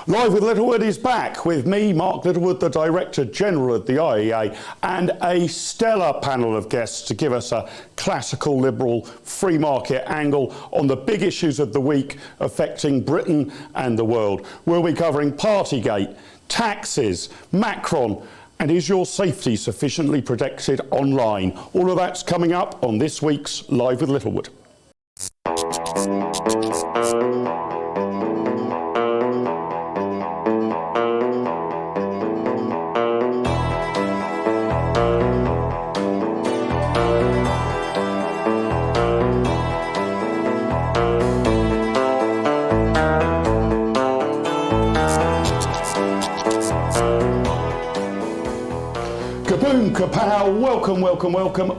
Live with Littlewood is back with me, Mark Littlewood, the Director General of the IEA, and a stellar panel of guests to give us a classical liberal free market angle on the big issues of the week affecting Britain and the world. We'll be covering Partygate, taxes, Macron, and is your safety sufficiently protected online? All of that's coming up on this week's Live with Littlewood. Kaboom, kapow,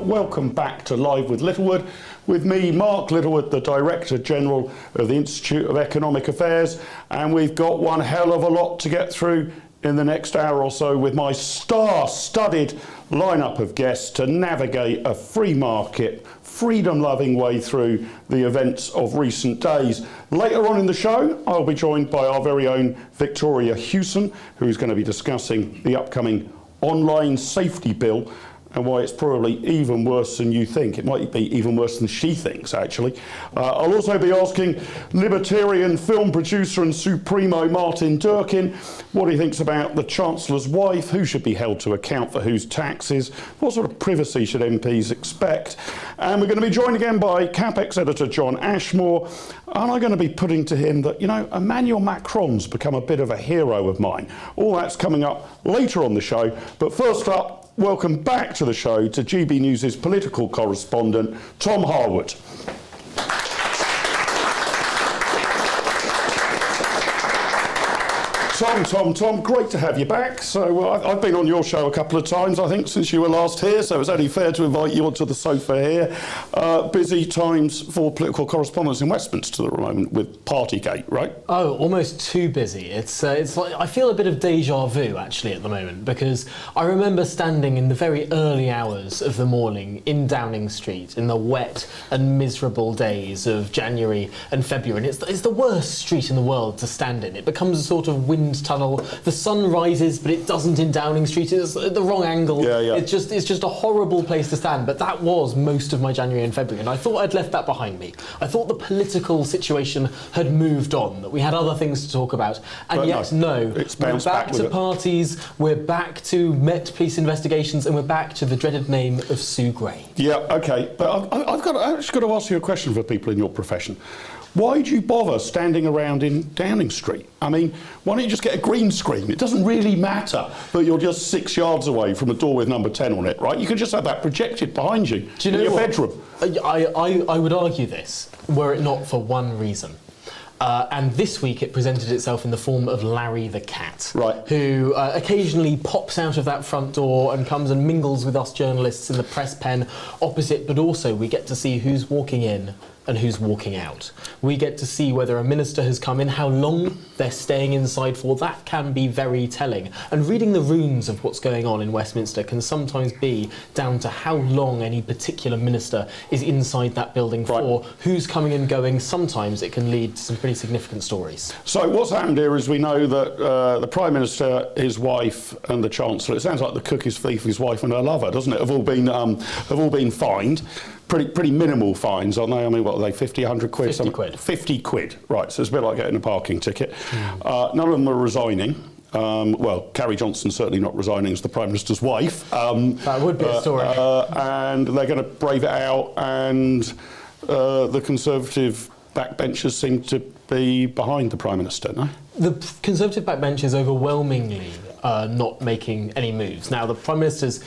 welcome back to Live with Littlewood with me, Mark Littlewood, the Director General of the Institute of Economic Affairs, and we've got one hell of a lot to get through in the next hour or so with my star-studded lineup of guests to navigate a free market, freedom-loving way through the events of recent days. Later on in the show, I'll be joined by our very own Victoria Hewson, who's going to be discussing the upcoming online safety bill and why it's probably even worse than you think. It might be even worse than she thinks, actually. I'll also be asking libertarian film producer and supremo Martin Durkin what he thinks about the Chancellor's wife, who should be held to account for whose taxes, what sort of privacy should MPs expect. And we're going to be joined again by CapX editor John Ashmore, and I'm going to be putting to him that, you know, Emmanuel Macron's become a bit of a hero of mine. All that's coming up later on the show, but first up, welcome back to the show to GB News' political correspondent, Tom Harwood. Tom, great to have you back. So I've been on your show a couple of times, I think, since you were last here, so it's only fair to invite you onto the sofa here. Busy times for political correspondence in Westminster at the moment with Partygate, right? Oh, almost too busy. It's like I feel a bit of deja vu, actually, at the moment, because I remember standing in the very early hours of the morning in Downing Street in the wet and miserable days of January and February, and it's the worst street in the world to stand in. It becomes a sort of wind tunnel. The sun rises, but it doesn't in Downing Street. It's at the wrong angle. Yeah. It's just a horrible place to stand. But that was most of my January and February, and I thought I'd left that behind me. I thought the political situation had moved on, that we had other things to talk about, and but yet no. It's we're back to parties, we're back to Met Police investigations, and we're back to the dreaded name of Sue Gray. Yeah, okay, but I've actually got to ask you a question for people in your profession. Why do you bother standing around in Downing Street? I mean, why don't you just get a green screen? It doesn't really matter that you're just 6 yards away from a door with number 10 on it, right? You can just have that projected behind you, in your bedroom. I would argue this, were it not for one reason. And this week it presented itself in the form of Larry the cat, right, who occasionally pops out of that front door and comes and mingles with us journalists in the press pen opposite, but also we get to see who's walking in and who's walking out. We get to see whether a minister has come in, how long they're staying inside for. That can be very telling. And reading the runes of what's going on in Westminster can sometimes be down to how long any particular minister is inside that building for, who's coming and going. Sometimes it can lead to some pretty significant stories. So what's happened here is we know that the Prime Minister, his wife and the Chancellor, it sounds like the cook, his thief, his wife and her lover, doesn't it, have all been fined. Pretty minimal fines, aren't they? I mean, what are they, 50, 100 quid? 50 quid. 50 quid, right, so it's a bit like getting a parking ticket. None of them are resigning. Well, Carrie Johnson's certainly not resigning as the Prime Minister's wife. That would be a story. And they're going to brave it out, and the Conservative backbenchers seem to be behind the Prime Minister, no? The Conservative backbenchers overwhelmingly not making any moves. Now, the Prime Minister's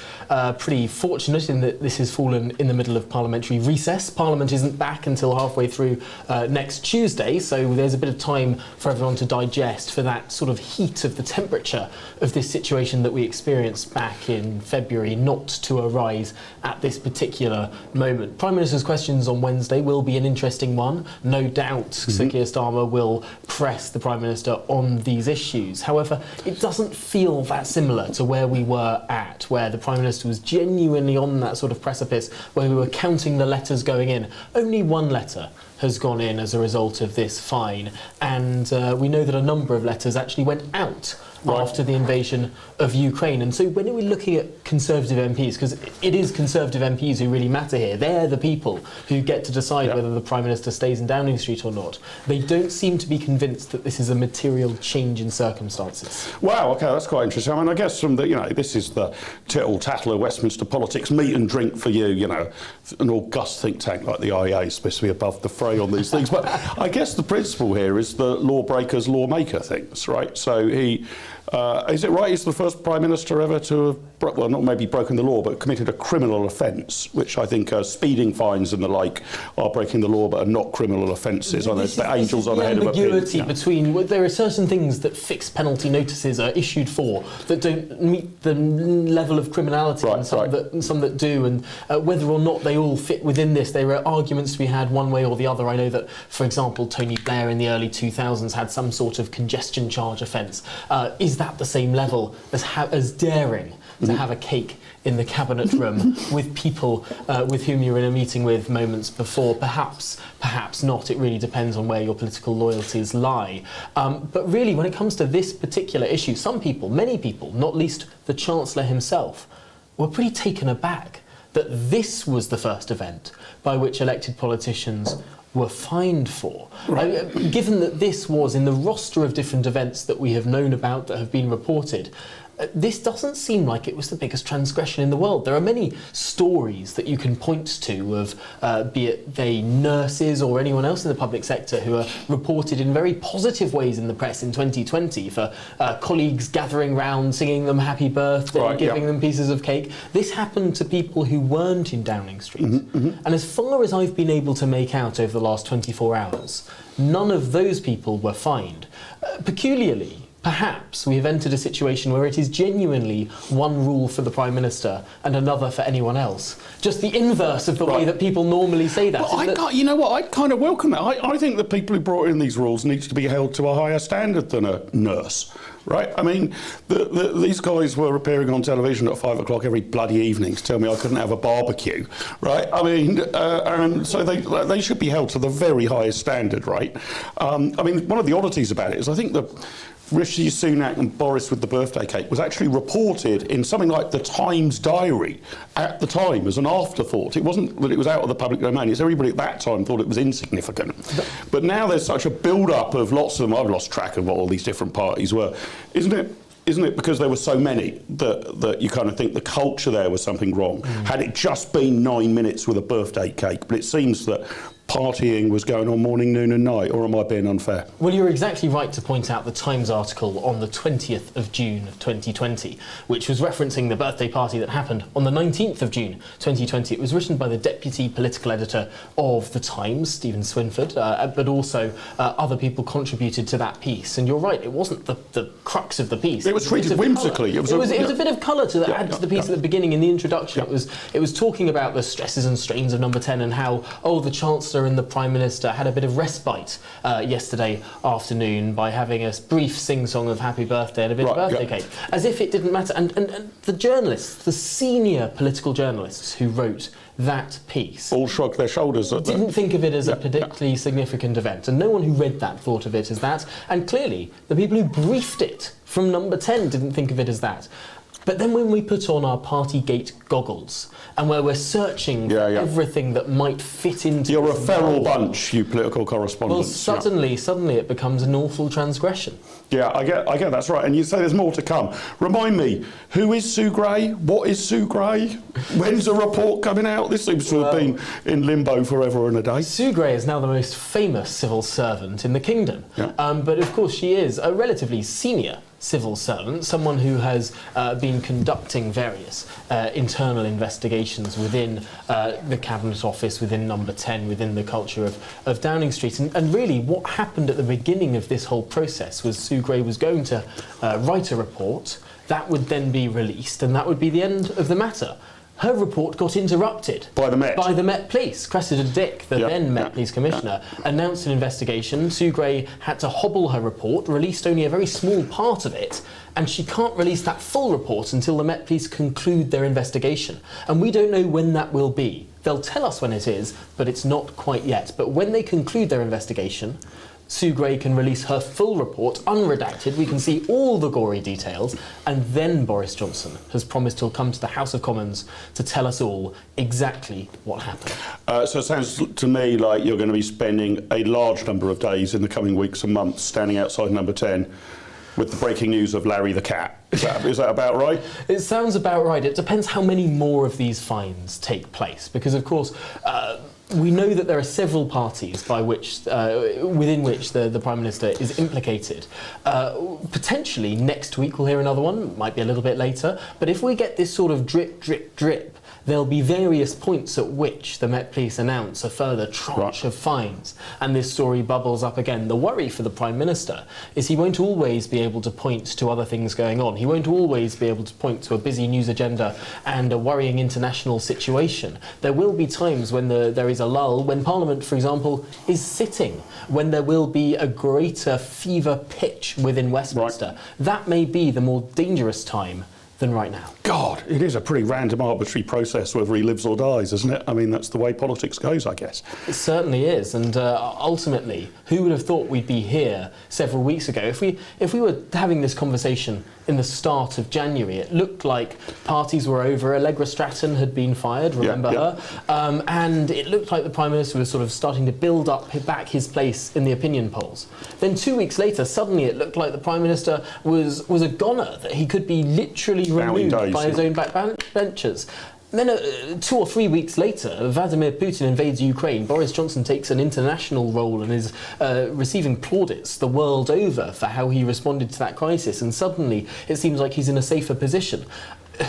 pretty fortunate in that this has fallen in the middle of parliamentary recess. Parliament isn't back until halfway through next Tuesday, so there's a bit of time for everyone to digest for that sort of heat of the temperature of this situation that we experienced back in February not to arise at this particular moment. Prime Minister's questions on Wednesday will be an interesting one. No doubt Sir Keir Starmer will press the Prime Minister on these issues. However, it doesn't feel that similar to where we were at, where the Prime Minister was genuinely on that sort of precipice, where we were counting the letters going in. Only one letter has gone in as a result of this fine, and we know that a number of letters actually went out after the invasion of Ukraine. And so when we're looking at Conservative MPs, because it is Conservative MPs who really matter here, they're the people who get to decide whether the Prime Minister stays in Downing Street or not. They don't seem to be convinced that this is a material change in circumstances. Wow, OK, that's quite interesting. I mean, I guess from the, this is the tittle-tattle of Westminster politics, meat and drink for you, an august think tank like the IEA is supposed to be above the fray on these things. But I guess the principle here is the lawbreakers, lawmaker things, right? So he... is it right he's the first Prime Minister ever to have, well, not maybe broken the law, but committed a criminal offence, which I think speeding fines and the like are breaking the law but are not criminal offences. I know the angels on the head of a pin. Ambiguity between, there are certain things that fixed penalty notices are issued for that don't meet the level of criminality, and some that do, and whether or not they all fit within this, there are arguments to be had one way or the other. I know that, for example, Tony Blair in the early 2000s had some sort of congestion charge offence. Is that the same level as daring to have a cake in the cabinet room with people with whom you were in a meeting with moments before? Perhaps not. It really depends on where your political loyalties lie. But really, when it comes to this particular issue, some people, many people, not least the Chancellor himself, were pretty taken aback that this was the first event by which elected politicians were fined for. Given that this was in the roster of different events that we have known about, that have been reported, this doesn't seem like it was the biggest transgression in the world. There are many stories that you can point to of, be it they nurses or anyone else in the public sector, who are reported in very positive ways in the press in 2020 for colleagues gathering round, singing them happy birthday, giving them pieces of cake. This happened to people who weren't in Downing Street. And as far as I've been able to make out over the last 24 hours, none of those people were fined. Peculiarly, perhaps we have entered a situation where it is genuinely one rule for the Prime Minister and another for anyone else. Just the inverse of the way that people normally say that. But you know what, I kind of welcome that. I think the people who brought in these rules need to be held to a higher standard than a nurse. Right? I mean, these guys were appearing on television at 5 o'clock every bloody evening to tell me I couldn't have a barbecue, right? I mean, and so they should be held to the very highest standard, right? I mean, one of the oddities about it is I think that Rishi Sunak and Boris with the birthday cake was actually reported in something like the Times diary at the time as an afterthought. It wasn't that it was out of the public domain. It's everybody at that time thought it was insignificant. But now there's such a build-up of lots of them. I've lost track of what all these different parties were. Isn't it because there were so many that you kind of think the culture there was something wrong? Had it just been 9 minutes with a birthday cake? But it seems that partying was going on morning, noon and night, or am I being unfair? Well, you're exactly right to point out the Times article on the 20th of June 2020, which was referencing the birthday party that happened on the 19th of June 2020. It was written by the deputy political editor of the Times, Stephen Swinford, but also other people contributed to that piece. And you're right, it wasn't the crux of the piece. It was treated whimsically. It was a bit of colour to add to the piece at the beginning in the introduction. It was talking about the stresses and strains of Number 10 and how, the Chancellor and the Prime Minister had a bit of respite yesterday afternoon by having a brief sing-song of happy birthday and a bit of birthday cake, as if it didn't matter. And the journalists, the senior political journalists who wrote that piece, all shrugged their shoulders at didn't think of it as a particularly significant event, and no one who read that thought of it as that, and clearly the people who briefed it from Number 10 didn't think of it as that. But then when we put on our Partygate goggles and where we're searching for everything that might fit into... You're a feral bunch, you political correspondents. Well, suddenly it becomes an awful transgression. Yeah, I get that's right. And you say there's more to come. Remind me, who is Sue Gray? What is Sue Gray? When's a report coming out? This seems to have been in limbo forever and a day. Sue Gray is now the most famous civil servant in the kingdom. But of course she is a relatively senior civil servant, someone who has been conducting various internal investigations within the Cabinet Office, within Number 10, within the culture of Downing Street. And really what happened at the beginning of this whole process was Sue Gray was going to write a report that would then be released, and that would be the end of the matter. her report got interrupted. By the Met? By the Met Police. Cressida Dick, the then Met Police Commissioner, announced an investigation. Sue Gray had to hobble her report, released only a very small part of it, and she can't release that full report until the Met Police conclude their investigation. And we don't know when that will be. They'll tell us when it is, but it's not quite yet. But when they conclude their investigation, Sue Gray can release her full report, unredacted. We can see all the gory details. And then Boris Johnson has promised he'll come to the House of Commons to tell us all exactly what happened. So it sounds to me like you're going to be spending a large number of days in the coming weeks and months standing outside number 10 with the breaking news of Larry the cat. Is that about right? It sounds about right. It depends how many more of these fines take place, because of course we know that there are several parties by which, within which the Prime Minister is implicated. Potentially next week we'll hear another one, might be a little bit later, but if we get this sort of drip, drip, drip, there'll be various points at which the Met Police announce a further tranche of fines, and this story bubbles up again. The worry for the Prime Minister is he won't always be able to point to other things going on. He won't always be able to point to a busy news agenda and a worrying international situation. There will be times when there is a lull, when Parliament, for example, is sitting, when there will be a greater fever pitch within Westminster. That may be the more dangerous time than right now. God, it is a pretty random, arbitrary process whether he lives or dies, isn't it? I mean, that's the way politics goes, I guess. It certainly is, and ultimately, who would have thought we'd be here several weeks ago? If we were having this conversation in the start of January, it looked like parties were over. Allegra Stratton had been fired, remember her? And it looked like the Prime Minister was sort of starting to build up back his place in the opinion polls. Then 2 weeks later, suddenly it looked like the Prime Minister was a goner, that he could be literally removed by his own backbenchers. Then 2 or 3 weeks later, Vladimir Putin invades Ukraine. Boris Johnson takes an international role and is receiving plaudits the world over for how he responded to that crisis. And suddenly, it seems like he's in a safer position.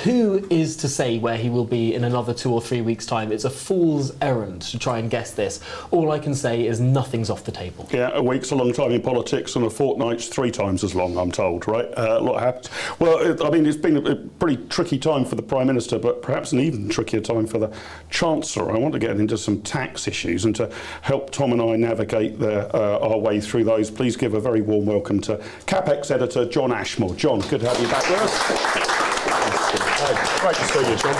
Who is to say where he will be in another 2 or 3 weeks' time? It's a fool's errand to try and guess this. All I can say is nothing's off the table. Yeah, a week's a long time in politics and a fortnight's 3 times as long, I'm told, right? A lot happens. Well, I mean, it's been a pretty tricky time for the Prime Minister, but perhaps an even trickier time for the Chancellor. I want to get into some tax issues, and to help Tom and I navigate our way through those, please give a very warm welcome to CapX editor John Ashmore. John, good to have you back with us. Great to see you, John.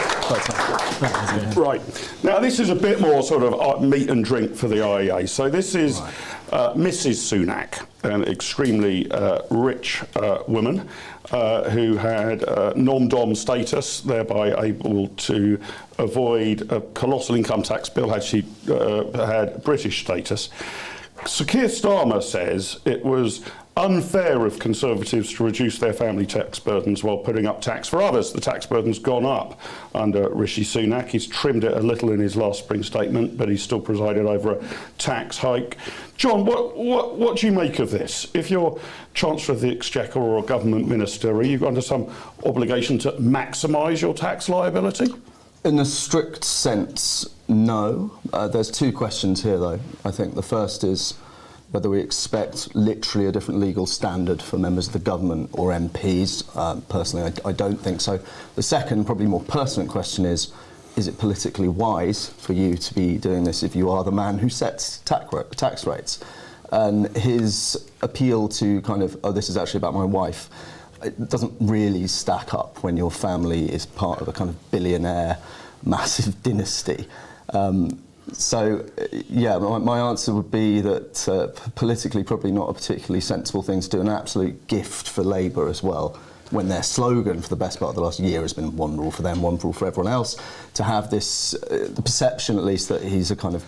Right. Now, this is a bit more sort of meat and drink for the IEA. So this is Mrs. Sunak, an extremely rich woman who had nom-dom status, thereby able to avoid a colossal income tax bill had she had British status. Sir Keir Starmer says it was unfair of Conservatives to reduce their family tax burdens while putting up tax for others. The tax burden's gone up under Rishi Sunak. He's trimmed it a little in his last spring statement, but he's still presided over a tax hike. John, what do you make of this? If you're Chancellor of the Exchequer or a government minister, are you under some obligation to maximise your tax liability? In a strict sense, no. There's 2 questions here, though. I think the first is whether we expect literally a different legal standard for members of the government or MPs. Personally, I don't think so. The second, probably more pertinent question is it politically wise for you to be doing this if you are the man who sets tax rates? And his appeal to kind of, oh, this is actually about my wife, it doesn't really stack up when your family is part of a kind of billionaire, massive dynasty. So, yeah, my answer would be that politically probably not a particularly sensible thing to do, an absolute gift for Labour as well, when their slogan for the best part of the last year has been one rule for them, one rule for everyone else, to have this, the perception at least that he's a kind of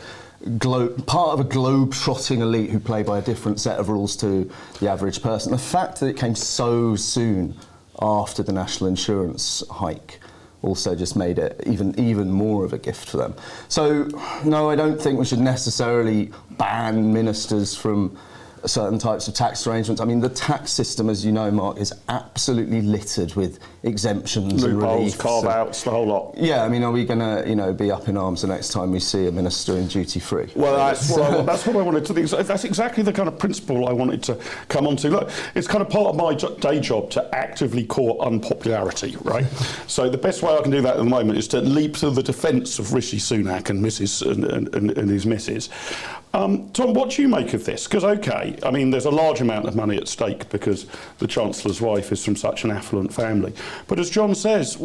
part of a globe-trotting elite who play by a different set of rules to the average person. The fact that it came so soon after the national insurance hike also just made it even more of a gift for them. So, no, I don't think we should necessarily ban ministers from certain types of tax arrangements. I mean, the tax system, as you know, Mark, is absolutely littered with exemptions and loopholes, reliefs, carve-outs, the whole lot. Yeah, I mean, are we going to, be up in arms the next time we see a minister in duty-free? Well, that's what I wanted to think. That's exactly the kind of principle I wanted to come on to. Look, it's kind of part of my day job to actively court unpopularity, right? So the best way I can do that at the moment is to leap to the defence of Rishi Sunak and his missus. Tom, what do you make of this? Because, OK, I mean, there's a large amount of money at stake because the Chancellor's wife is from such an affluent family. But as John says,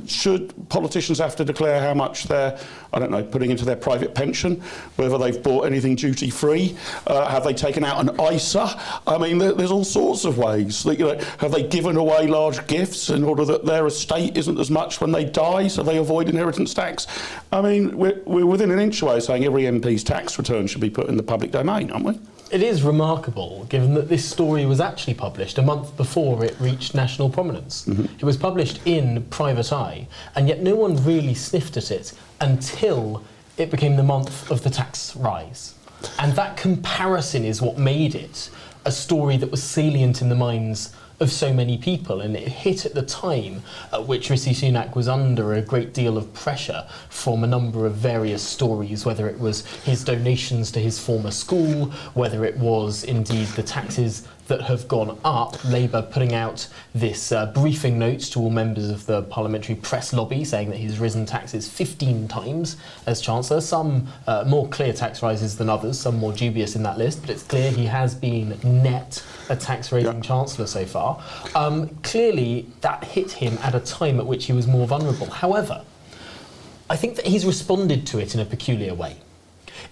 should politicians have to declare how much they're, I don't know, putting into their private pension, whether they've bought anything duty-free, have they taken out an ISA? I mean, there's all sorts of ways. That, have they given away large gifts in order that their estate isn't as much when they die, so they avoid inheritance tax? I mean, we're within an inch away saying every MP's tax return should be put in the public domain, aren't we? It is remarkable, given that this story was actually published a month before it reached national prominence. Mm-hmm. It was published in Private Eye, and yet no one really sniffed at it until it became the month of the tax rise. And that comparison is what made it a story that was salient in the minds of so many people, and it hit at the time at which Rishi Sunak was under a great deal of pressure from a number of various stories, whether it was his donations to his former school, whether it was indeed the taxes that have gone up, Labour putting out this briefing note to all members of the parliamentary press lobby saying that he's risen taxes 15 times as Chancellor, some more clear tax rises than others, some more dubious in that list, but it's clear he has been net a tax-raising Chancellor so far. Clearly, that hit him at a time at which he was more vulnerable. However, I think that he's responded to it in a peculiar way.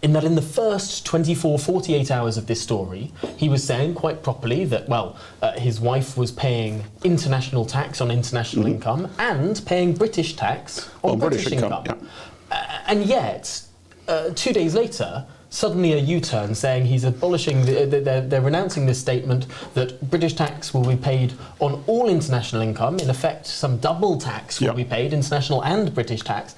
In that in the first 24, 48 hours of this story, he was saying quite properly that, his wife was paying international tax on international income and paying British tax on British income. Yeah. And yet, 2 days later, suddenly a U-turn saying he's abolishing, they're renouncing this statement that British tax will be paid on all international income. In effect, some double tax will be paid, international and British tax.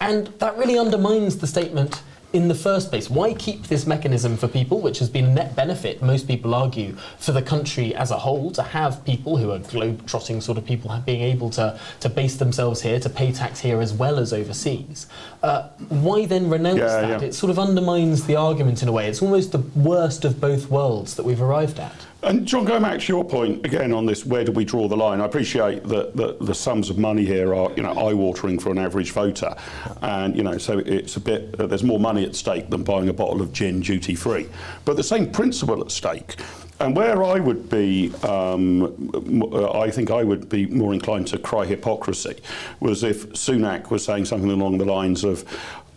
And that really undermines the statement in the first place. Why keep this mechanism for people, which has been a net benefit, most people argue, for the country as a whole, to have people who are globe-trotting sort of people being able to base themselves here, to pay tax here as well as overseas? Why then renounce that? It sort of undermines the argument in a way. It's almost the worst of both worlds that we've arrived at. And John, going back to your point again on this, where do we draw the line? I appreciate that the sums of money here are, eye-watering for an average voter, and so it's a bit. There's more money at stake than buying a bottle of gin duty-free, but the same principle at stake. And where I would be, I think I would be more inclined to cry hypocrisy, was if Sunak was saying something along the lines of,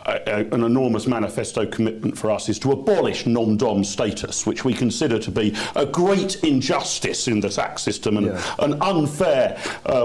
an enormous manifesto commitment for us is to abolish non-dom status, which we consider to be a great injustice in the tax system and an unfair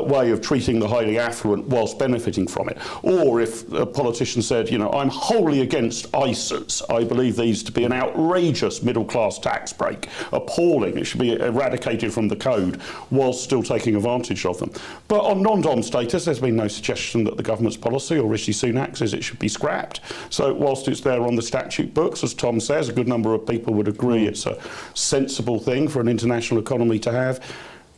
way of treating the highly affluent whilst benefiting from it. Or if a politician said, I'm wholly against ISAs. I believe these to be an outrageous middle-class tax break, appalling. It should be eradicated from the code whilst still taking advantage of them. But on non-dom status, there's been no suggestion that the government's policy or Rishi Sunak's is it should be scrapped. So whilst it's there on the statute books, as Tom says, a good number of people would agree it's a sensible thing for an international economy to have.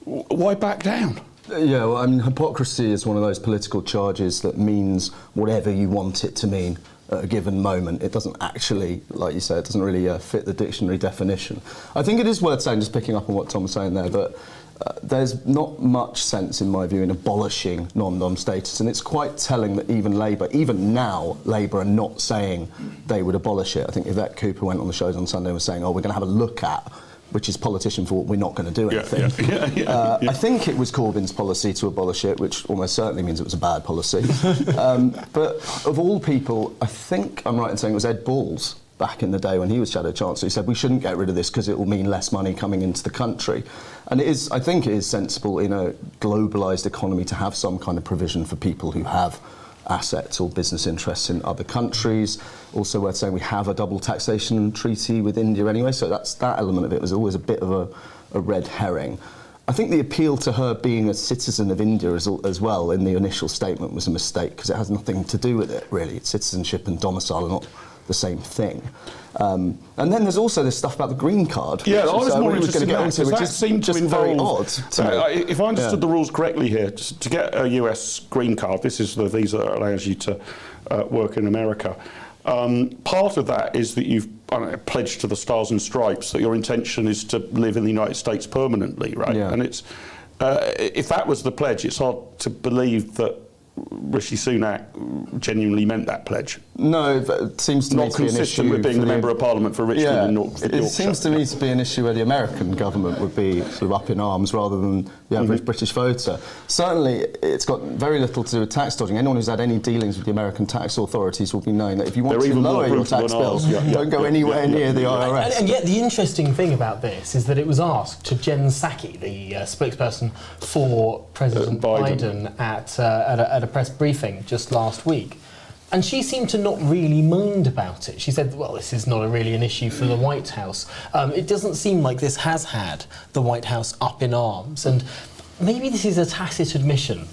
Why back down? Yeah, well, I mean, hypocrisy is one of those political charges that means whatever you want it to mean at a given moment. It doesn't actually, like you say, it doesn't really fit the dictionary definition. I think it is worth saying, just picking up on what Tom was saying there, that there's not much sense, in my view, in abolishing non-dom status, and it's quite telling that even now, Labour are not saying they would abolish it. I think Yvette Cooper went on the shows on Sunday and was saying, we're going to have a look at, which is politician for we're not going to do anything. I think it was Corbyn's policy to abolish it, which almost certainly means it was a bad policy. But of all people, I think I'm right in saying it was Ed Balls back in the day when he was Shadow Chancellor. He said we shouldn't get rid of this because it will mean less money coming into the country. And I think it is sensible in a globalised economy to have some kind of provision for people who have assets or business interests in other countries. Also worth saying we have a double taxation treaty with India anyway, so that element of it was always a bit of a red herring. I think the appeal to her being a citizen of India as well in the initial statement was a mistake, because it has nothing to do with it, really. It's citizenship and domicile are not the same thing. And then there's also this stuff about the green card. Yeah, I was more going interested to in get that, into, because which that is seemed to just very involve... odd to me. If I understood the rules correctly here, to get a US green card, this is the visa that allows you to work in America. Part of that is that you've pledged to the Stars and Stripes that your intention is to live in the United States permanently, right? Yeah. And it's if that was the pledge, it's hard to believe that Rishi Sunak genuinely meant that pledge. No, it seems to me Not to be an consistent issue with being for the Member of Parliament for Richmond and Yorkshire. It seems to me to be an issue where the American government would be sort of up in arms rather than the average British voter. Certainly, it's got very little to do with tax dodging. Anyone who's had any dealings with the American tax authorities will be knowing that if you want to lower your tax bill, don't go anywhere near the IRS. And yet the interesting thing about this is that it was asked to Jen Psaki, the spokesperson for President Biden at a press briefing just last week. And she seemed to not really mind about it. She said, well, this is not really an issue for the White House. It doesn't seem like this has had the White House up in arms. And maybe this is a tacit admission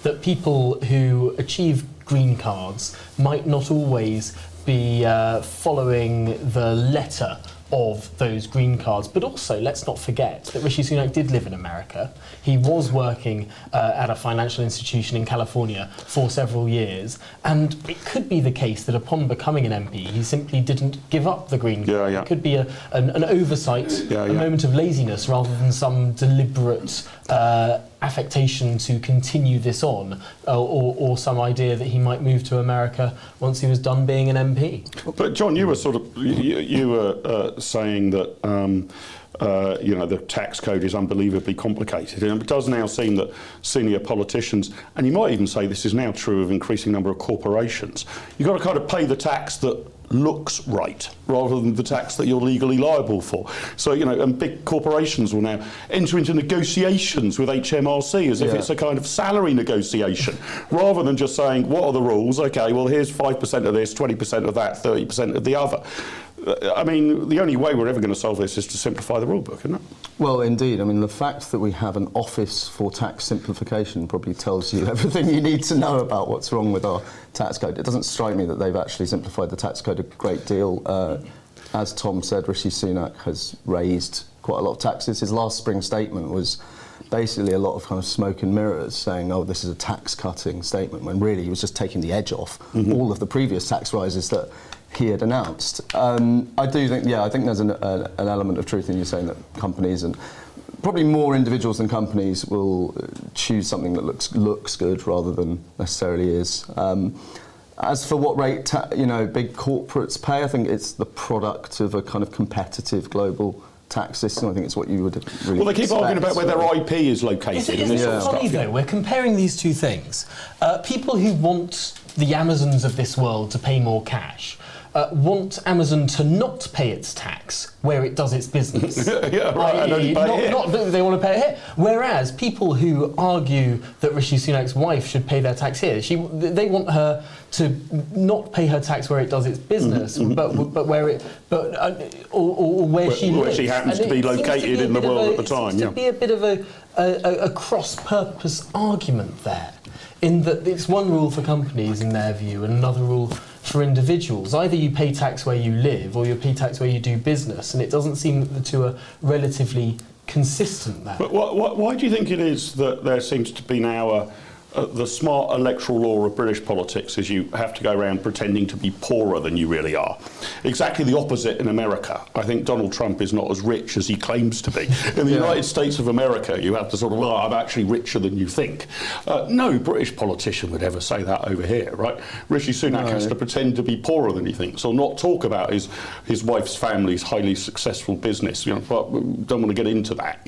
that people who achieve green cards might not always be following the letter of those green cards. But also, let's not forget that Rishi Sunak did live in America. He was working at a financial institution in California for several years, and it could be the case that upon becoming an MP, he simply didn't give up the green card. It could be an oversight, a moment of laziness, rather than some deliberate affectation to continue this on, or some idea that he might move to America once he was done being an MP. But John, you were saying that the tax code is unbelievably complicated, and it does now seem that senior politicians, and you might even say this is now true of an increasing number of corporations, you've got to kind of pay the tax that looks right rather than the tax that you're legally liable for. So, and big corporations will now enter into negotiations with HMRC as if it's a kind of salary negotiation, rather than just saying, what are the rules? Okay, well, here's 5% of this, 20% of that, 30% of the other. I mean, the only way we're ever going to solve this is to simplify the rule book, isn't it? Well, indeed. I mean, the fact that we have an office for tax simplification probably tells you everything you need to know about what's wrong with our tax code. It doesn't strike me that they've actually simplified the tax code a great deal. As Tom said, Rishi Sunak has raised quite a lot of taxes. His last spring statement was basically a lot of kind of smoke and mirrors, saying, oh, this is a tax-cutting statement, when really he was just taking the edge off all of the previous tax rises that he had announced. I do think, I think there's an element of truth in you saying that companies, and probably more individuals than companies, will choose something that looks good rather than necessarily is. As for what rate big corporates pay, I think it's the product of a kind of competitive global tax system. I think it's what you would really Well, they keep expect, arguing about where their IP is located. Isn't it funny, though? We're comparing these two things. People who want the Amazons of this world to pay more cash want Amazon to not pay its tax where it does its business. They want to pay it here. Whereas people who argue that Rishi Sunak's wife should pay their tax here, they want her to not pay her tax where it does its business, but where it, or where she lives. Where she happens to be located in the world at the time. It seems to be a bit of a cross-purpose argument there, in that it's one rule for companies in their view and another rule for individuals. Either you pay tax where you live or you pay tax where you do business, and it doesn't seem that the two are relatively consistent there. But why do you think it is that there seems to be now the smart electoral law of British politics is you have to go around pretending to be poorer than you really are? Exactly the opposite in America. I think Donald Trump is not as rich as he claims to be. In the United States of America, you have to sort of, well, I'm actually richer than you think. No British politician would ever say that over here, right? Rishi Sunak has to pretend to be poorer than he thinks, or not talk about his wife's family's highly successful business, but we don't want to get into that,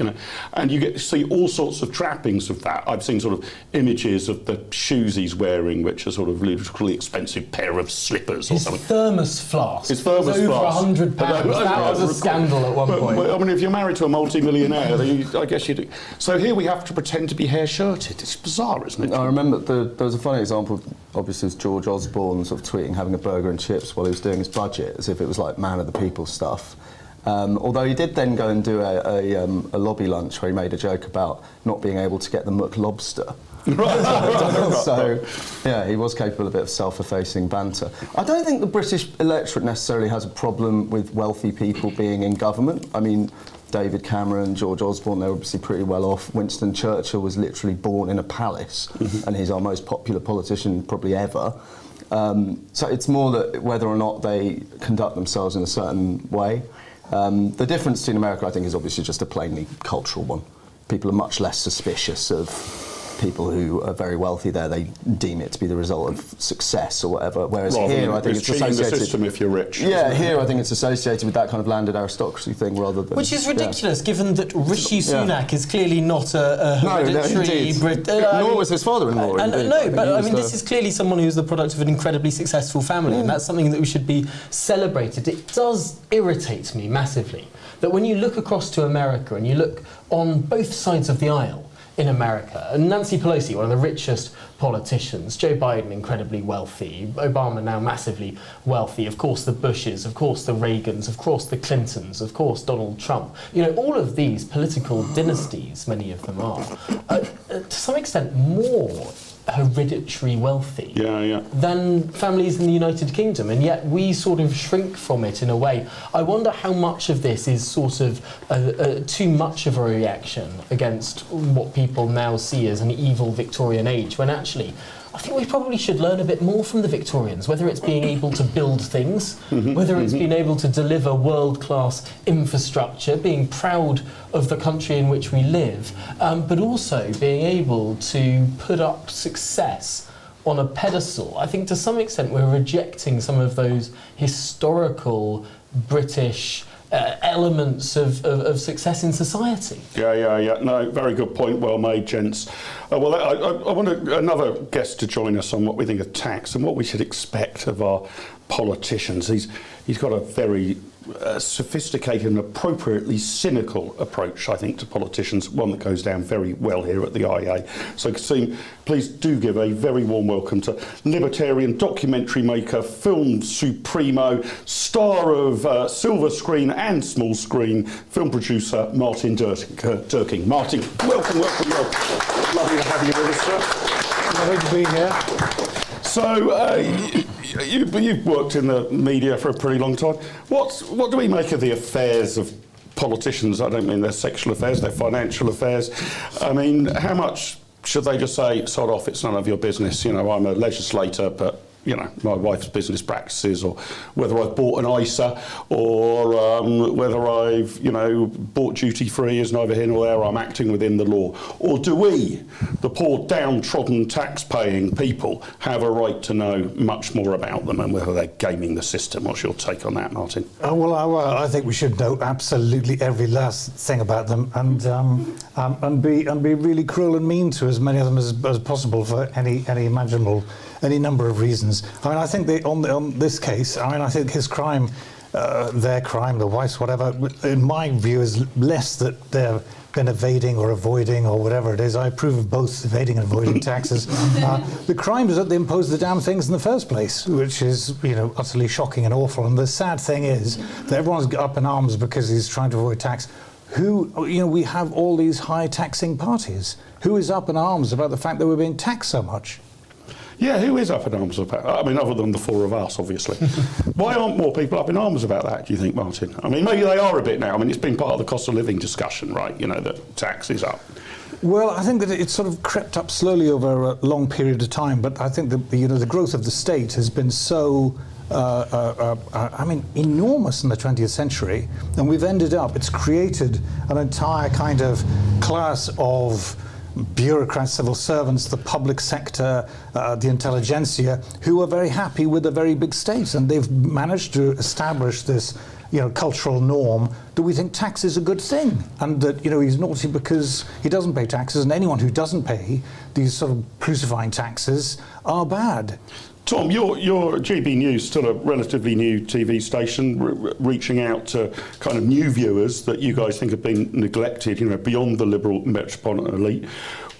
And you get to see all sorts of trappings of that. I've seen sort of images of the shoes he's wearing, which are sort of ludicrously expensive pair of slippers or something. His thermos flask. His thermos flask. Over £100. That was a scandal at one point. I mean, if you're married to a multi-millionaire, I guess you do. So here we have to pretend to be hair-shirted. It's bizarre, isn't it? I remember there was a funny example, obviously, was George Osborne sort of tweeting having a burger and chips while he was doing his budget, as if it was like man of the people stuff. Although he did then go and do a lobby lunch where he made a joke about not being able to get the McLobster. So, yeah, he was capable of a bit of self-effacing banter. I don't think the British electorate necessarily has a problem with wealthy people being in government. I mean, David Cameron, George Osborne, they're obviously pretty well off. Winston Churchill was literally born in a palace, and he's our most popular politician probably ever. So it's more that whether or not they conduct themselves in a certain way. The difference between America, I think, is obviously just a plainly cultural one. People are much less suspicious of people who are very wealthy there. They deem it to be the result of success or whatever. Whereas here, I think it's associated. The system if you're rich. Yeah, here I think it's associated with that kind of landed aristocracy thing rather than. Which is ridiculous, given that Rishi Sunak is clearly not a hereditary Nor was his father-in-law. This is clearly someone who's the product of an incredibly successful family, and that's something that we should be celebrated. It does irritate me massively that when you look across to America and you look on both sides of the aisle in America, and Nancy Pelosi, one of the richest politicians, Joe Biden, incredibly wealthy, Obama now massively wealthy, of course the Bushes, of course the Reagans, of course the Clintons, of course Donald Trump. You know, all of these political dynasties, many of them are, to some extent more hereditary wealthy than families in the United Kingdom, and yet we sort of shrink from it in a way. I wonder how much of this is sort of too much of a reaction against what people now see as an evil Victorian age, when actually I think we probably should learn a bit more from the Victorians, whether it's being able to build things, whether it's being able to deliver world-class infrastructure, being proud of the country in which we live, but also being able to put up success on a pedestal. I think to some extent we're rejecting some of those historical British elements of success in society. Yeah. No, very good point. Well made, gents. I want another guest to join us on what we think of tax and what we should expect of our politicians. He's got a very sophisticated and appropriately cynical approach, I think, to politicians, one that goes down very well here at the IA. So, Kasim, please do give a very warm welcome to libertarian documentary maker, film supremo, star of silver screen and small screen, film producer Martin Durkin. Martin, welcome. Lovely to have you with us, sir. Lovely to be here. So, you've worked in the media for a pretty long time. What do we make of the affairs of politicians? I don't mean their sexual affairs, their financial affairs. I mean, how much should they just say, sod off, it's none of your business? You know, I'm a legislator, but, you know, my wife's business practices, or whether I've bought an ISA, or whether I've, you know, bought duty free is neither here nor there, I'm acting within the law. Or do we, the poor downtrodden tax-paying people, have a right to know much more about them and whether they're gaming the system? What's your take on that, Martin? I think we should know absolutely every last thing about them, and be really cruel and mean to as many of them as possible for any imaginable, any number of reasons. I mean, I think on this case, I mean, I think his crime, their crime, the wife's, whatever, in my view, is less that they've been evading or avoiding or whatever it is. I approve of both evading and avoiding taxes. The crime is that they imposed the damn things in the first place, which is, you know, utterly shocking and awful. And the sad thing is that everyone's up in arms because he's trying to avoid tax. We have all these high taxing parties. Who is up in arms about the fact that we're being taxed so much? Yeah, who is up in arms about that? I mean, other than the four of us, obviously. Why aren't more people up in arms about that, do you think, Martin? I mean, maybe they are a bit now. I mean, it's been part of the cost of living discussion, right? You know, that tax is up. Well, I think that it's sort of crept up slowly over a long period of time, but I think that, you know, the growth of the state has been so enormous in the 20th century, and we've ended up, it's created an entire kind of class of bureaucrats, civil servants, the public sector, the intelligentsia, who are very happy with a very big state, and they've managed to establish this, you know, cultural norm that we think tax is a good thing, and that, you know, he's naughty because he doesn't pay taxes, and anyone who doesn't pay these sort of crucifying taxes are bad. Tom, your GB News, still a relatively new TV station, reaching out to kind of new viewers that you guys think have been neglected, you know, beyond the liberal metropolitan elite.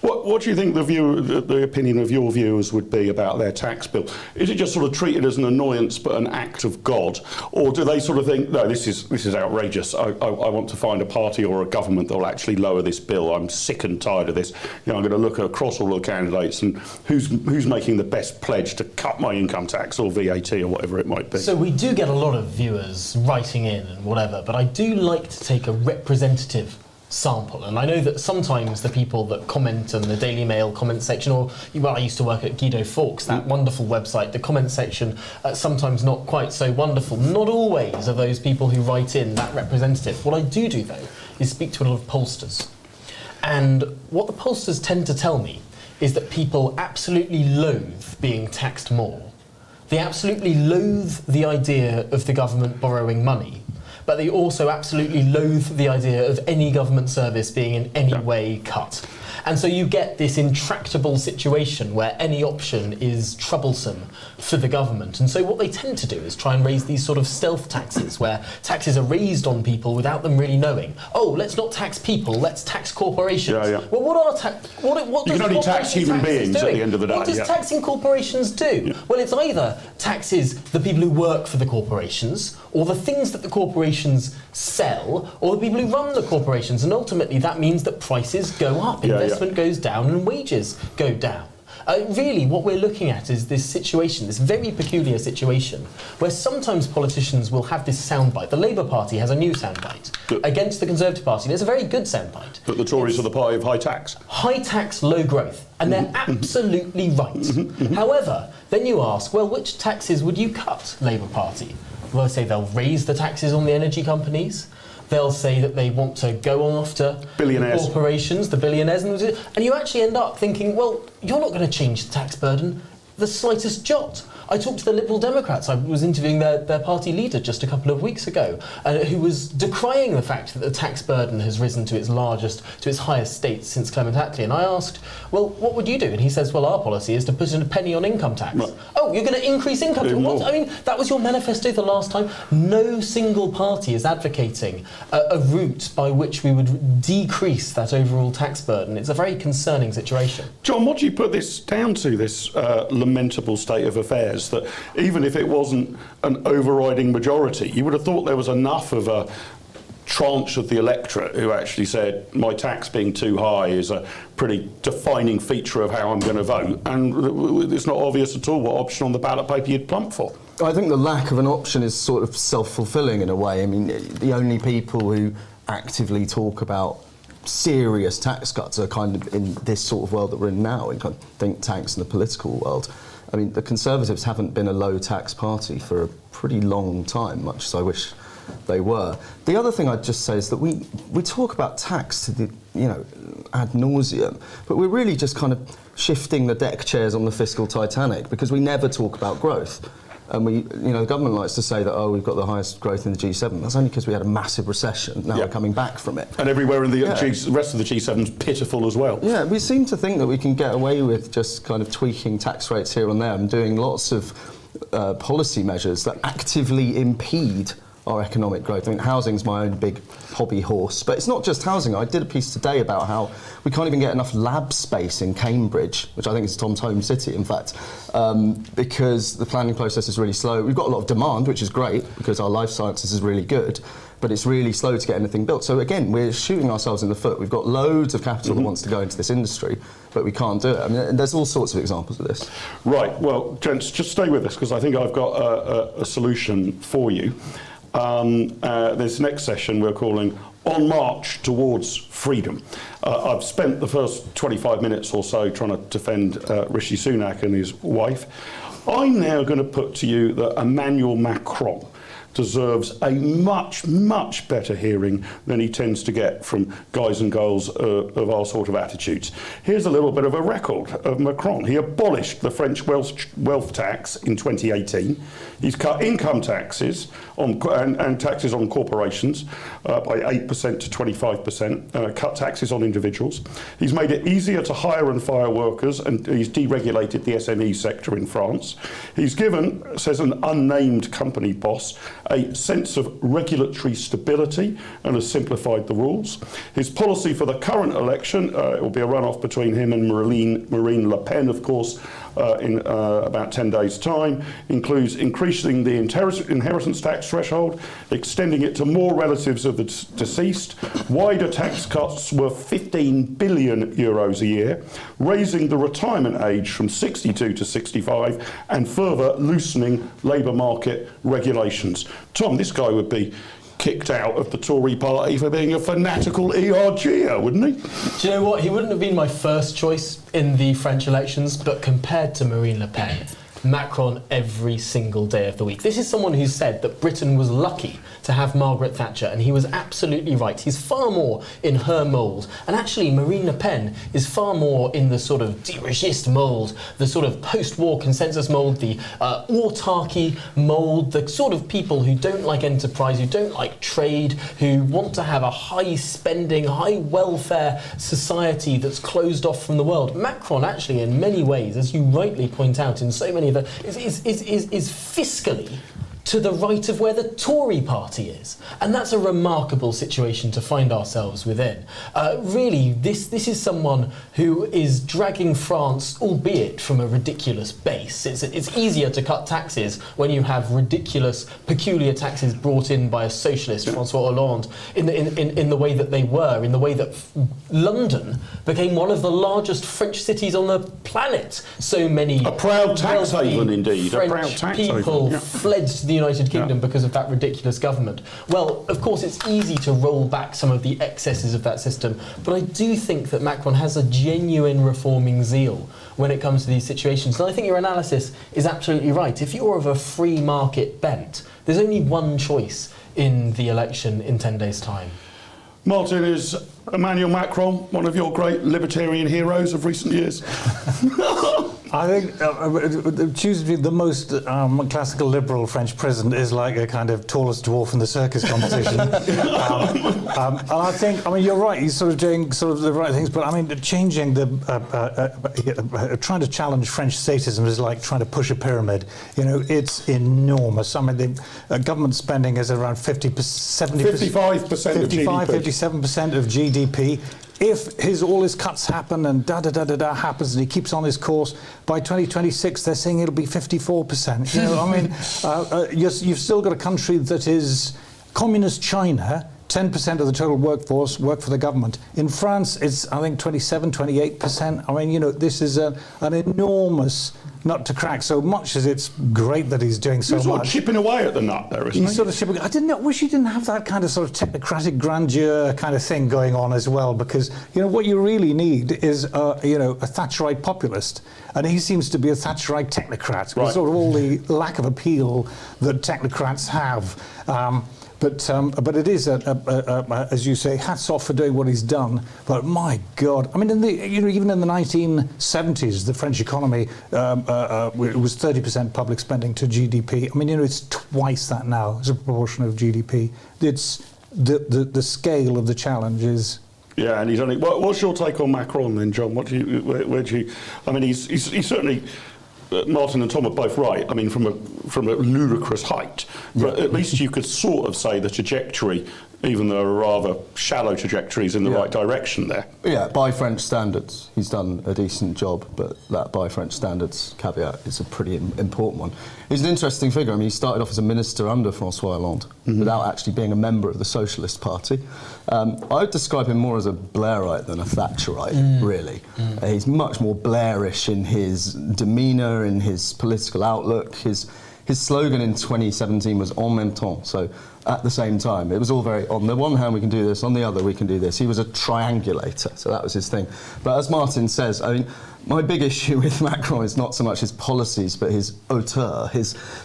What do you think the opinion of your viewers would be about their tax bill? Is it just sort of treated as an annoyance but an act of God, or do they sort of think, no, this is outrageous? I want to find a party or a government that will actually lower this bill. I'm sick and tired of this. I'm going to look across all the candidates and who's making the best pledge to cut my income tax or VAT or whatever it might be. So we do get a lot of viewers writing in and whatever, but I do like to take a representative sample, and I know that sometimes the people that comment on the Daily Mail comment section, or I used to work at Guido Fawkes, that wonderful website, the comment section, sometimes not quite so wonderful. Not always are those people who write in that representative. What I do though is speak to a lot of pollsters, and what the pollsters tend to tell me is that people absolutely loathe being taxed more. They absolutely loathe the idea of the government borrowing money, but they also absolutely loathe the idea of any government service being in any way cut. And so you get this intractable situation where any option is troublesome for the government. And so what they tend to do is try and raise these sort of stealth taxes, where taxes are raised on people without them really knowing. Oh, let's not tax people, let's tax corporations. Well, what you can only tax human beings at the end of the day. What does taxing corporations do? Well, it's either taxes the people who work for the corporations, or the things that the corporations sell, or the people who run the corporations. And ultimately that means that prices go up, investment goes down, and wages go down. Really, what we're looking at is this situation, this very peculiar situation, where sometimes politicians will have this soundbite. The Labour Party has a new soundbite against the Conservative Party. There's a very good soundbite. But the Tories are the party of high tax. High tax, low growth. And they're absolutely right. However, then you ask, well, which taxes would you cut, Labour Party? Well, they say they'll raise the taxes on the energy companies. They'll say that they want to go after billionaires, the corporations, the billionaires, and you actually end up thinking, well, you're not going to change the tax burden the slightest jot. I talked to the Liberal Democrats. I was interviewing their party leader just a couple of weeks ago, who was decrying the fact that the tax burden has risen to its highest state since Clement Attlee. And I asked, well, what would you do? And he says, well, our policy is to put in a penny on income tax. Right. Oh, you're going to increase income tax? What? I mean, that was your manifesto the last time. No single party is advocating a route by which we would decrease that overall tax burden. It's a very concerning situation. John, what do you put this down to, this lamentable state of affairs? That even if it wasn't an overriding majority, you would have thought there was enough of a tranche of the electorate who actually said my tax being too high is a pretty defining feature of how I'm going to vote, and it's not obvious at all what option on the ballot paper you'd plump for. I think the lack of an option is sort of self-fulfilling in a way. I mean, the only people who actively talk about serious tax cuts are kind of in this sort of world that we're in now, in kind of think tanks and the political world. I mean, the Conservatives haven't been a low-tax party for a pretty long time, much as I wish they were. The other thing I'd just say is that we talk about tax to the, ad nauseum, but we're really just kind of shifting the deck chairs on the fiscal Titanic, because we never talk about growth. And the government likes to say that, oh, we've got the highest growth in the G7. That's only because we had a massive recession. Now we're coming back from it. And everywhere in the rest of the G7's pitiful as well. Yeah, we seem to think that we can get away with just kind of tweaking tax rates here and there and doing lots of policy measures that actively impede our economic growth. I mean, housing's my own big hobby horse, but it's not just housing. I did a piece today about how we can't even get enough lab space in Cambridge, which I think is Tom's home city, in fact, because the planning process is really slow. We've got a lot of demand, which is great, because our life sciences is really good, but it's really slow to get anything built. So again, we're shooting ourselves in the foot. We've got loads of capital that wants to go into this industry, but we can't do it. I mean, there's all sorts of examples of this. Right, well, gents, just stay with us, because I think I've got a solution for you. This next session we're calling On March Towards Freedom. I've spent the first 25 minutes or so trying to defend Rishi Sunak and his wife. I'm now going to put to you that Emmanuel Macron deserves a much, much better hearing than he tends to get from guys and girls of our sort of attitudes. Here's a little bit of a record of Macron. He abolished the French wealth tax in 2018. He's cut income taxes and taxes on corporations by 8% to 25%, cut taxes on individuals. He's made it easier to hire and fire workers, and he's deregulated the SME sector in France. He's given, says an unnamed company boss, a sense of regulatory stability and has simplified the rules. His policy for the current election, it will be a runoff between him and Marine Le Pen, of course, in about 10 days' time, includes increasing the inheritance tax threshold, extending it to more relatives of the deceased, wider tax cuts worth 15 billion euros a year, raising the retirement age from 62 to 65, and further loosening labour market regulations. Tom, this guy would be kicked out of the Tory party for being a fanatical ERGer, wouldn't he? Do you know what? He wouldn't have been my first choice in the French elections, but compared to Marine Le Pen, Macron every single day of the week. This is someone who said that Britain was lucky to have Margaret Thatcher, and he was absolutely right. He's far more in her mould, and actually Marine Le Pen is far more in the sort of dirigiste mould, the sort of post-war consensus mould, the autarky mould, the sort of people who don't like enterprise, who don't like trade, who want to have a high-spending, high-welfare society that's closed off from the world. Macron actually, in many ways, as you rightly point out, in so many of the, is fiscally to the right of where the Tory party is. And that's a remarkable situation to find ourselves within. Really, this is someone who is dragging France, albeit from a ridiculous base. It's easier to cut taxes when you have ridiculous, peculiar taxes brought in by a socialist, François Hollande, in the way that they were, in the way that London became one of the largest French cities on the planet. So many a proud tax haven, indeed. French a proud tax people haven. Yeah. fled to the United Kingdom because of that ridiculous government. Well, of course, it's easy to roll back some of the excesses of that system, but I do think that Macron has a genuine reforming zeal when it comes to these situations. And I think your analysis is absolutely right. If you're of a free market bent, there's only one choice in the election in 10 days' time. Martin, is Emmanuel Macron one of your great libertarian heroes of recent years? I think choosing to be the most classical liberal French president is like a kind of tallest dwarf in the circus competition. And I think, I mean, you're right, he's sort of doing sort of the right things, but I mean, changing the, trying to challenge French statism is like trying to push a pyramid. You know, it's enormous. I mean, the government spending is around 50%, 70%, 55% of GDP. 57% of GDP. If all his cuts happen and happens and he keeps on his course, by 2026 they're saying it'll be 54%. You know, I mean, you've still got a country that is communist China. 10% of the total workforce work for the government. In France, it's, I think, 27, 28%. I mean, you know, this is an enormous nut to crack, so much as it's great that he's doing so much. He's sort of chipping away at the nut there, isn't he? He's sort of chipping. I wish he didn't have that kind of sort of technocratic grandeur kind of thing going on as well, because, you know, what you really need is, you know, a Thatcherite populist. And he seems to be a Thatcherite technocrat, with sort of all the lack of appeal that technocrats have. But it is, as you say, hats off for doing what he's done. But my God, I mean, even in the 1970s, the French economy it was 30% public spending to GDP. I mean, you know, it's twice that now as a proportion of GDP. It's the scale of the challenge is. Yeah, and he's only. What's your take on Macron then, John? Where do you? I mean, he's certainly. Martin and Tom are both right. I mean, from a ludicrous height, but at least you could sort of say the trajectory, even though there are rather shallow trajectories in the right direction there. Yeah, by French standards, he's done a decent job, but that by French standards caveat is a pretty important one. He's an interesting figure. I mean, he started off as a minister under François Hollande without actually being a member of the Socialist Party. I would describe him more as a Blairite than a Thatcherite, really. He's much more Blairish in his demeanour, in his political outlook. His slogan in 2017 was en même temps, so at the same time. It was all very, on the one hand we can do this, on the other we can do this. He was a triangulator, so that was his thing. But as Martin says, I mean, my big issue with Macron is not so much his policies, but his hauteur,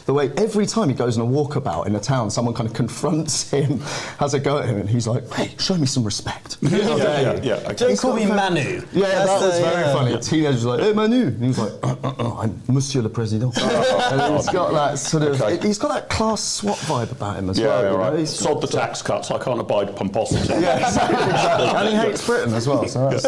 the way every time he goes on a walkabout in a town, someone kind of confronts him, has a go at him, and he's like, hey, show me some respect. Okay. Don't call me Manu. Yeah, that was very funny. A teenager was like, hey, Manu. And he was like, I'm Monsieur le Président. And he's got that sort of, he's got that class SWAT vibe about him as well. Right. Sod the tax cuts, I can't abide pomposity. Yeah, exactly. And he hates Britain as well. So that's,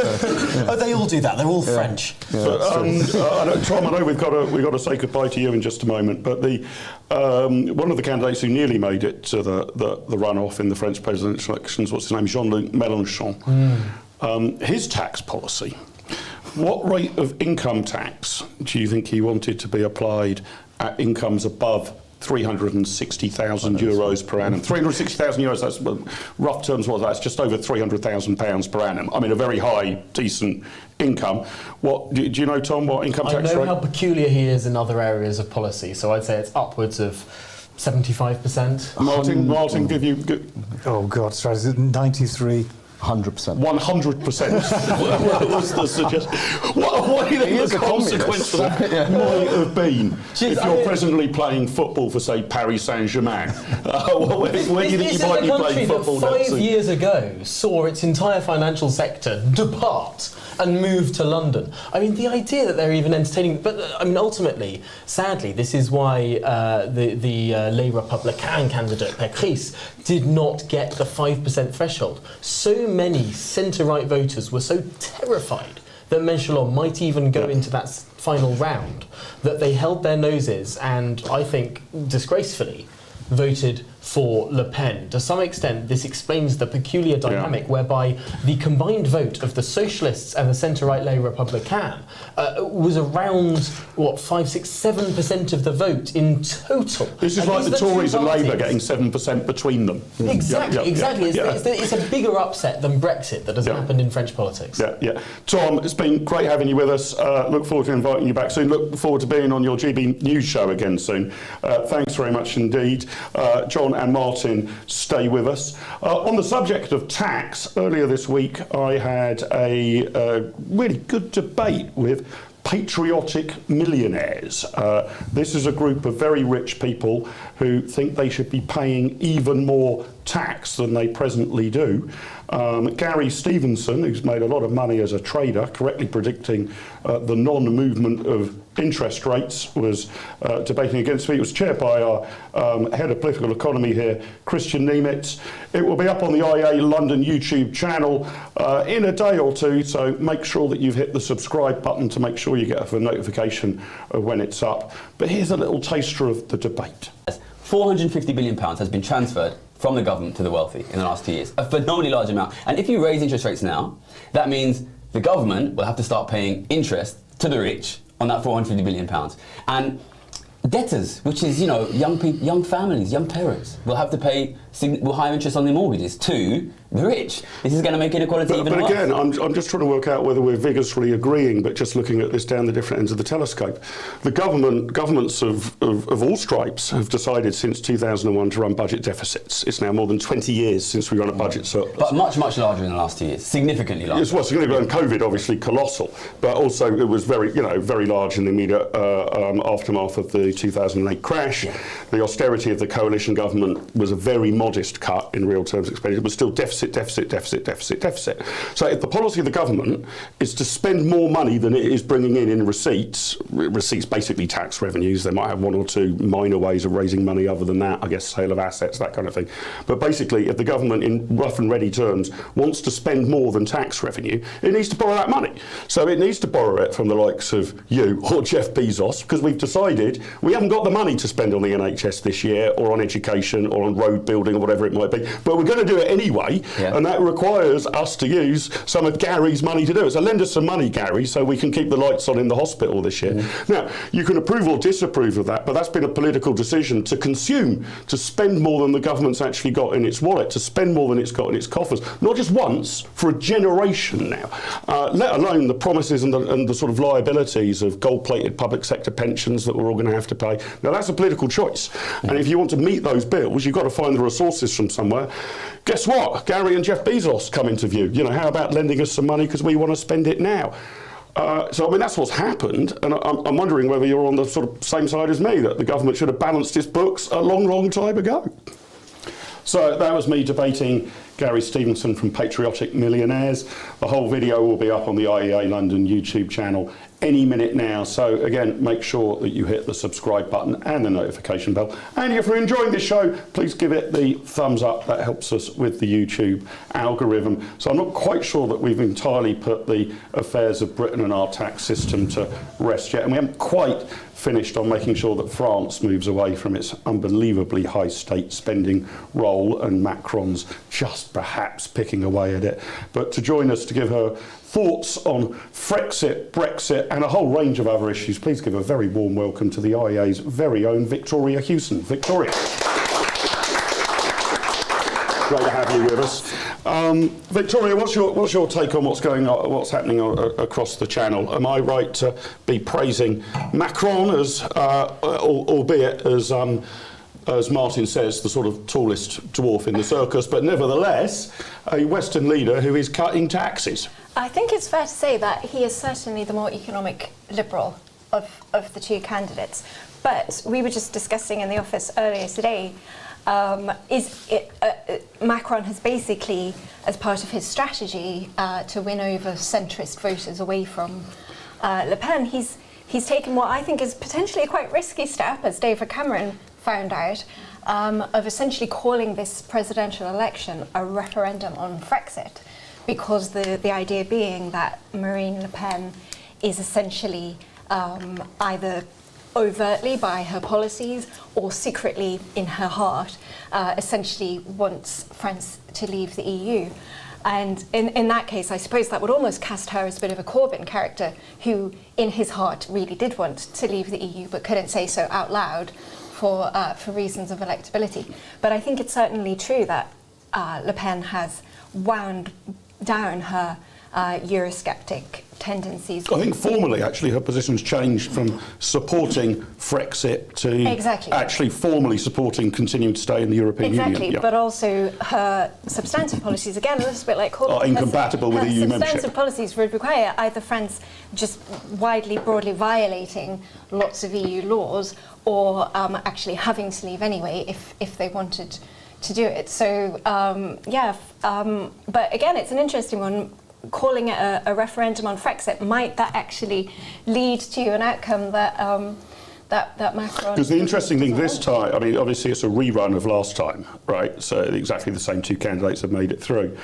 Oh, they all do that. They're all French. Tom, I know we've got to say goodbye to you in just a moment, but the one of the candidates who nearly made it to the runoff in the French presidential elections, what's his name, Jean-Luc Mélenchon, his tax policy. What rate of income tax do you think he wanted to be applied at incomes above 360,000 euros per annum? 360,000 euros, that's rough terms, that's just over £300,000 per annum. I mean, a very high, decent income. What do you know, Tom, what income tax rate? I know how peculiar he is in other areas of policy, so I'd say it's upwards of 75%. Martin, give you... Oh, God, sorry, is it 93? 100%. 100%. What was the suggestion? What do you think the consequence of that might have been if you're presently playing football for, say, Paris Saint-Germain? Where do you think you might be playing football that next? 5 years ago saw its entire financial sector depart and move to London. I mean, the idea that they're even entertaining... But, I mean, ultimately, sadly, this is why the Les Républicains candidate, Pécresse, did not get the 5% threshold. So many centre-right voters were so terrified that Mélenchon might even go into that final round that they held their noses and, I think, disgracefully, voted for Le Pen. To some extent, this explains the peculiar dynamic whereby the combined vote of the socialists and the centre-right Les Républicains was around, 5, 6, 7% of the vote in total. This is like the Tories and Labour getting 7% between them. Exactly. It's a bigger upset than Brexit that has happened in French politics. Tom, it's been great having you with us. Look forward to inviting you back soon. Look forward to being on your GB News show again soon. Thanks very much indeed. John and Martin, stay with us. On the subject of tax, earlier this week I had a really good debate with patriotic millionaires. This is a group of very rich people who think they should be paying even more tax than they presently do. Gary Stevenson, who's made a lot of money as a trader, correctly predicting the non-movement of interest rates, was debating against me. It was chaired by our head of political economy here, Christian Niemitz. It will be up on the IA London YouTube channel in a day or two, so make sure that you've hit the subscribe button to make sure you get a notification of when it's up. But here's a little taster of the debate. £450 billion has been transferred from the government to the wealthy in the last 2 years. A phenomenally large amount. And if you raise interest rates now, that means the government will have to start paying interest to the rich on that £450 billion. And debtors, which is, young people, young families, young parents, will have to pay higher interest on their mortgages to the rich. This is going to make inequality even worse. But again, I'm just trying to work out whether we're vigorously agreeing, but just looking at this down the different ends of the telescope. The governments of all stripes have decided since 2001 to run budget deficits. It's now more than 20 years since we run a budget surplus. But much, much larger in the last 2 years. Significantly larger. It's significant. COVID, obviously, colossal. But also it was very large in the immediate aftermath of the 2008 crash. Yeah. The austerity of the coalition government was a very modest cut in real terms expenditure, but still deficit. So if the policy of the government is to spend more money than it is bringing in receipts basically tax revenues, they might have one or two minor ways of raising money other than that, I guess sale of assets, that kind of thing. But basically, if the government, in rough and ready terms, wants to spend more than tax revenue, it needs to borrow that money. So it needs to borrow it from the likes of you or Jeff Bezos, because we've decided we haven't got the money to spend on the NHS this year, or on education, or on road building, or whatever it might be. But we're going to do it anyway, and that requires us to use some of Gary's money to do it. So lend us some money, Gary, so we can keep the lights on in the hospital this year. Now, you can approve or disapprove of that, but that's been a political decision to consume, to spend more than the government's actually got in its wallet, to spend more than it's got in its coffers. Not just once, for a generation now. Let alone the promises and the sort of liabilities of gold-plated public sector pensions that we're all going to have to pay. Now, that's a political choice. And if you want to meet those bills, you've got to find the resources from somewhere. Guess what? Gary and Jeff Bezos come into view. How about lending us some money because we want to spend it now? So, I mean, that's what's happened, and I'm wondering whether you're on the sort of same side as me, that the government should have balanced its books a long, long time ago. So that was me debating Gary Stevenson from Patriotic Millionaires. The whole video will be up on the IEA London YouTube channel any minute now. So again, make sure that you hit the subscribe button and the notification bell. And if you're enjoying this show, please give it the thumbs up. That helps us with the YouTube algorithm. So I'm not quite sure that we've entirely put the affairs of Britain and our tax system to rest yet. And we haven't quite finished on making sure that France moves away from its unbelievably high state spending role and Macron's just perhaps picking away at it. But to join us to give her thoughts on Frexit, Brexit and a whole range of other issues, please give a very warm welcome to the IEA's very own Victoria Hewson. Victoria. Great to have you with us. Victoria, what's your take on what's happening across the channel? Am I right to be praising Macron as, albeit as Martin says, the sort of tallest dwarf in the circus, but nevertheless a Western leader who is cutting taxes? I think it's fair to say that he is certainly the more economic liberal of the two candidates. But we were just discussing in the office earlier today, Macron has basically, as part of his strategy to win over centrist voters away from Le Pen, he's taken what I think is potentially a quite risky step, as David Cameron found out, of essentially calling this presidential election a referendum on Frexit, because the idea being that Marine Le Pen is essentially either overtly by her policies or secretly in her heart essentially wants France to leave the EU. And in that case, I suppose that would almost cast her as a bit of a Corbyn character who in his heart really did want to leave the EU but couldn't say so out loud for reasons of electability. But I think it's certainly true that Le Pen has wound down her Eurosceptic tendencies. I think formally, actually, her position's changed from supporting Frexit to actually formally supporting continuing to stay in the European Union. Exactly, but also her substantive policies, again, a little bit like Corbyn, are incompatible with EU membership. Substantive policies would require either France just broadly violating lots of EU laws, or actually having to leave anyway if they wanted to do it. So, but again, it's an interesting one. Calling it a referendum on Frexit, might that actually lead to an outcome that that Macron... Because the interesting thing this time, I mean, obviously it's a rerun of last time, right? So exactly the same two candidates have made it through.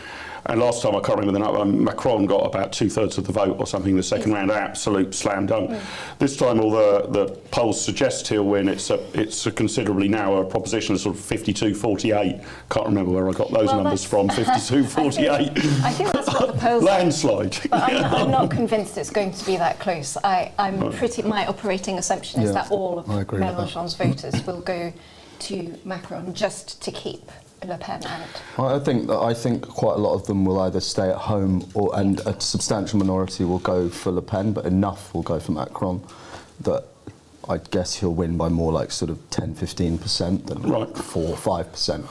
And last time, I can't remember the number, Macron got about 2/3 of the vote or something in the second round, absolute slam dunk. This time, all the polls suggest he'll win. It's a considerably narrower proposition, sort of 52-48. Can't remember where I got those numbers from, 52-48. I think that's what the polls... Landslide. But I'm not convinced it's going to be that close. My operating assumption is that all of Mélenchon's voters will go to Macron just to keep Le Pen out. I think quite a lot of them will either stay at home and a substantial minority will go for Le Pen, but enough will go for Macron that I guess he'll win by more like sort of 10-15% than 4-5%.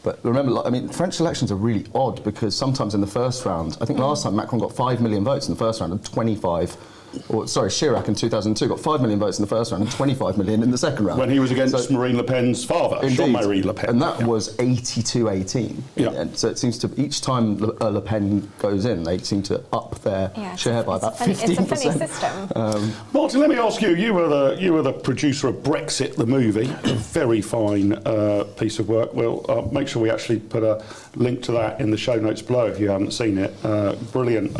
But remember, I mean, French elections are really odd because sometimes in the first round, I think last time Macron got 5 million votes in the first round and Chirac in 2002 got 5 million votes in the first round and 25 million in the second round. When he was against Marine Le Pen's father, Jean-Marie Le Pen. And that was 82-18. Yeah. So it seems to, each time Le Pen goes in, they seem to up their share by about 15%. It's a funny system. Martin, let me ask you, you were the producer of Brexit, the movie, a very fine piece of work. We'll make sure we actually put a link to that in the show notes below if you haven't seen it. Brilliant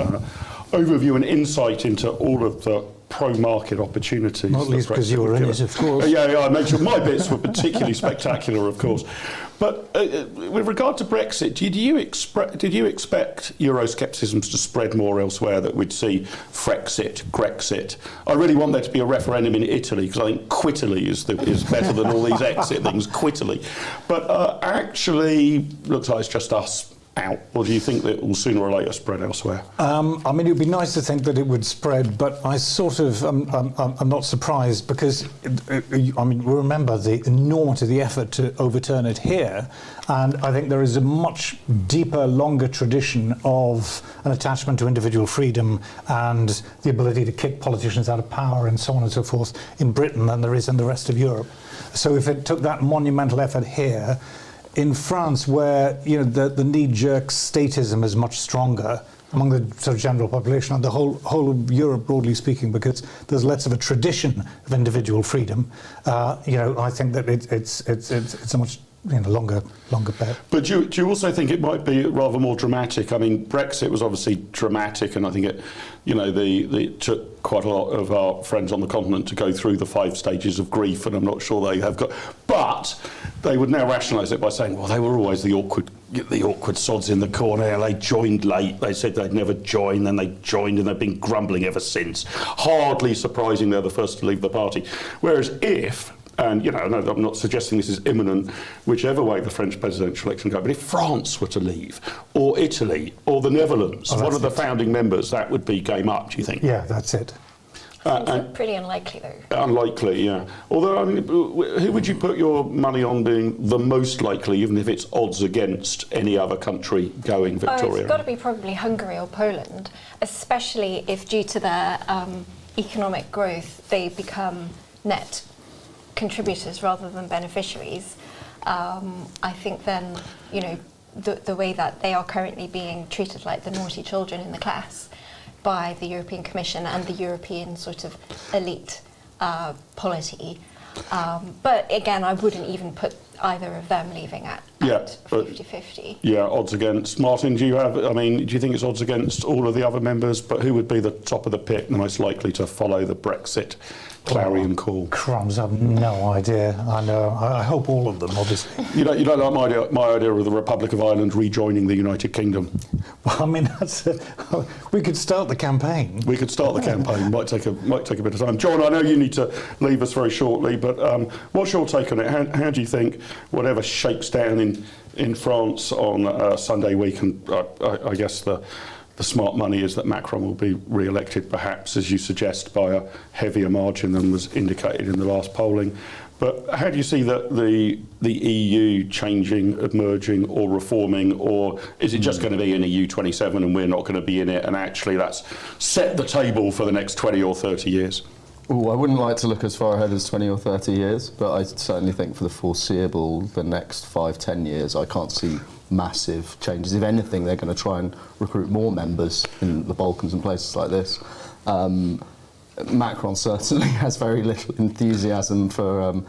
overview and insight into all of the pro-market opportunities. Not least because you were in it, of course. Yeah, I made sure my bits were particularly spectacular, of course. But with regard to Brexit, did you expect Euroscepticism to spread more elsewhere, that we'd see Frexit, Grexit? I really want there to be a referendum in Italy, because I think Quitaly is better than all these exit things, Quitaly. But actually, looks like it's just us out, or do you think that it will sooner or later spread elsewhere? I mean, it would be nice to think that it would spread, but I sort of, I'm not surprised because, I mean, remember the enormity of the effort to overturn it here, and I think there is a much deeper, longer tradition of an attachment to individual freedom and the ability to kick politicians out of power and so on and so forth in Britain than there is in the rest of Europe. So if it took that monumental effort here, in France, where the knee-jerk statism is much stronger among the sort of general population and the whole of Europe, broadly speaking, because there's less of a tradition of individual freedom. I think that it's a much longer bet. But do you also think it might be rather more dramatic? I mean, Brexit was obviously dramatic, and I think it took quite a lot of our friends on the continent to go through the 5 stages of grief, and I'm not sure they have got. But they would now rationalise it by saying, well, they were always the awkward sods in the corner. They joined late. They said they'd never join, then they joined, and they've been grumbling ever since. Hardly surprising they're the first to leave the party. Whereas if, and I'm not suggesting this is imminent, whichever way the French presidential election goes, but if France were to leave, or Italy, or the Netherlands, one of the founding members, that would be game up, do you think? Yeah, that's it. Seems pretty unlikely, though. Unlikely, yeah. Although, who would you put your money on being the most likely, even if it's odds against any other country going, Victoria? It's got to be probably Hungary or Poland, especially if due to their economic growth, they become net contributors rather than beneficiaries. I think then, the way that they are currently being treated like the naughty children in the class by the European Commission and the European sort of elite polity. But again, I wouldn't even put either of them leaving at 50-50. Yeah, odds against. Martin, do you think it's odds against all of the other members? But who would be the top of the pick, the most likely to follow the Brexit clarion call? Crumbs, I've no idea. I know. I hope all of them, obviously. You don't like my idea of the Republic of Ireland rejoining the United Kingdom? Well, I mean, we could start the campaign. We could start the campaign. Might take a bit of time. John, I know you need to leave us very shortly, but what's your take on it? How do you think whatever shakes down in France on Sunday week, and I guess the smart money is that Macron will be re-elected, perhaps, as you suggest, by a heavier margin than was indicated in the last polling. But how do you see that the EU changing, emerging, or reforming, or is it just going to be an EU 27 and we're not going to be in it, and actually that's set the table for the next 20 or 30 years? I wouldn't like to look as far ahead as 20 or 30 years, but I certainly think for the foreseeable, the next 5-10 years, I can't see massive changes. If anything, they're going to try and recruit more members in the Balkans and places like this. Macron certainly has very little enthusiasm for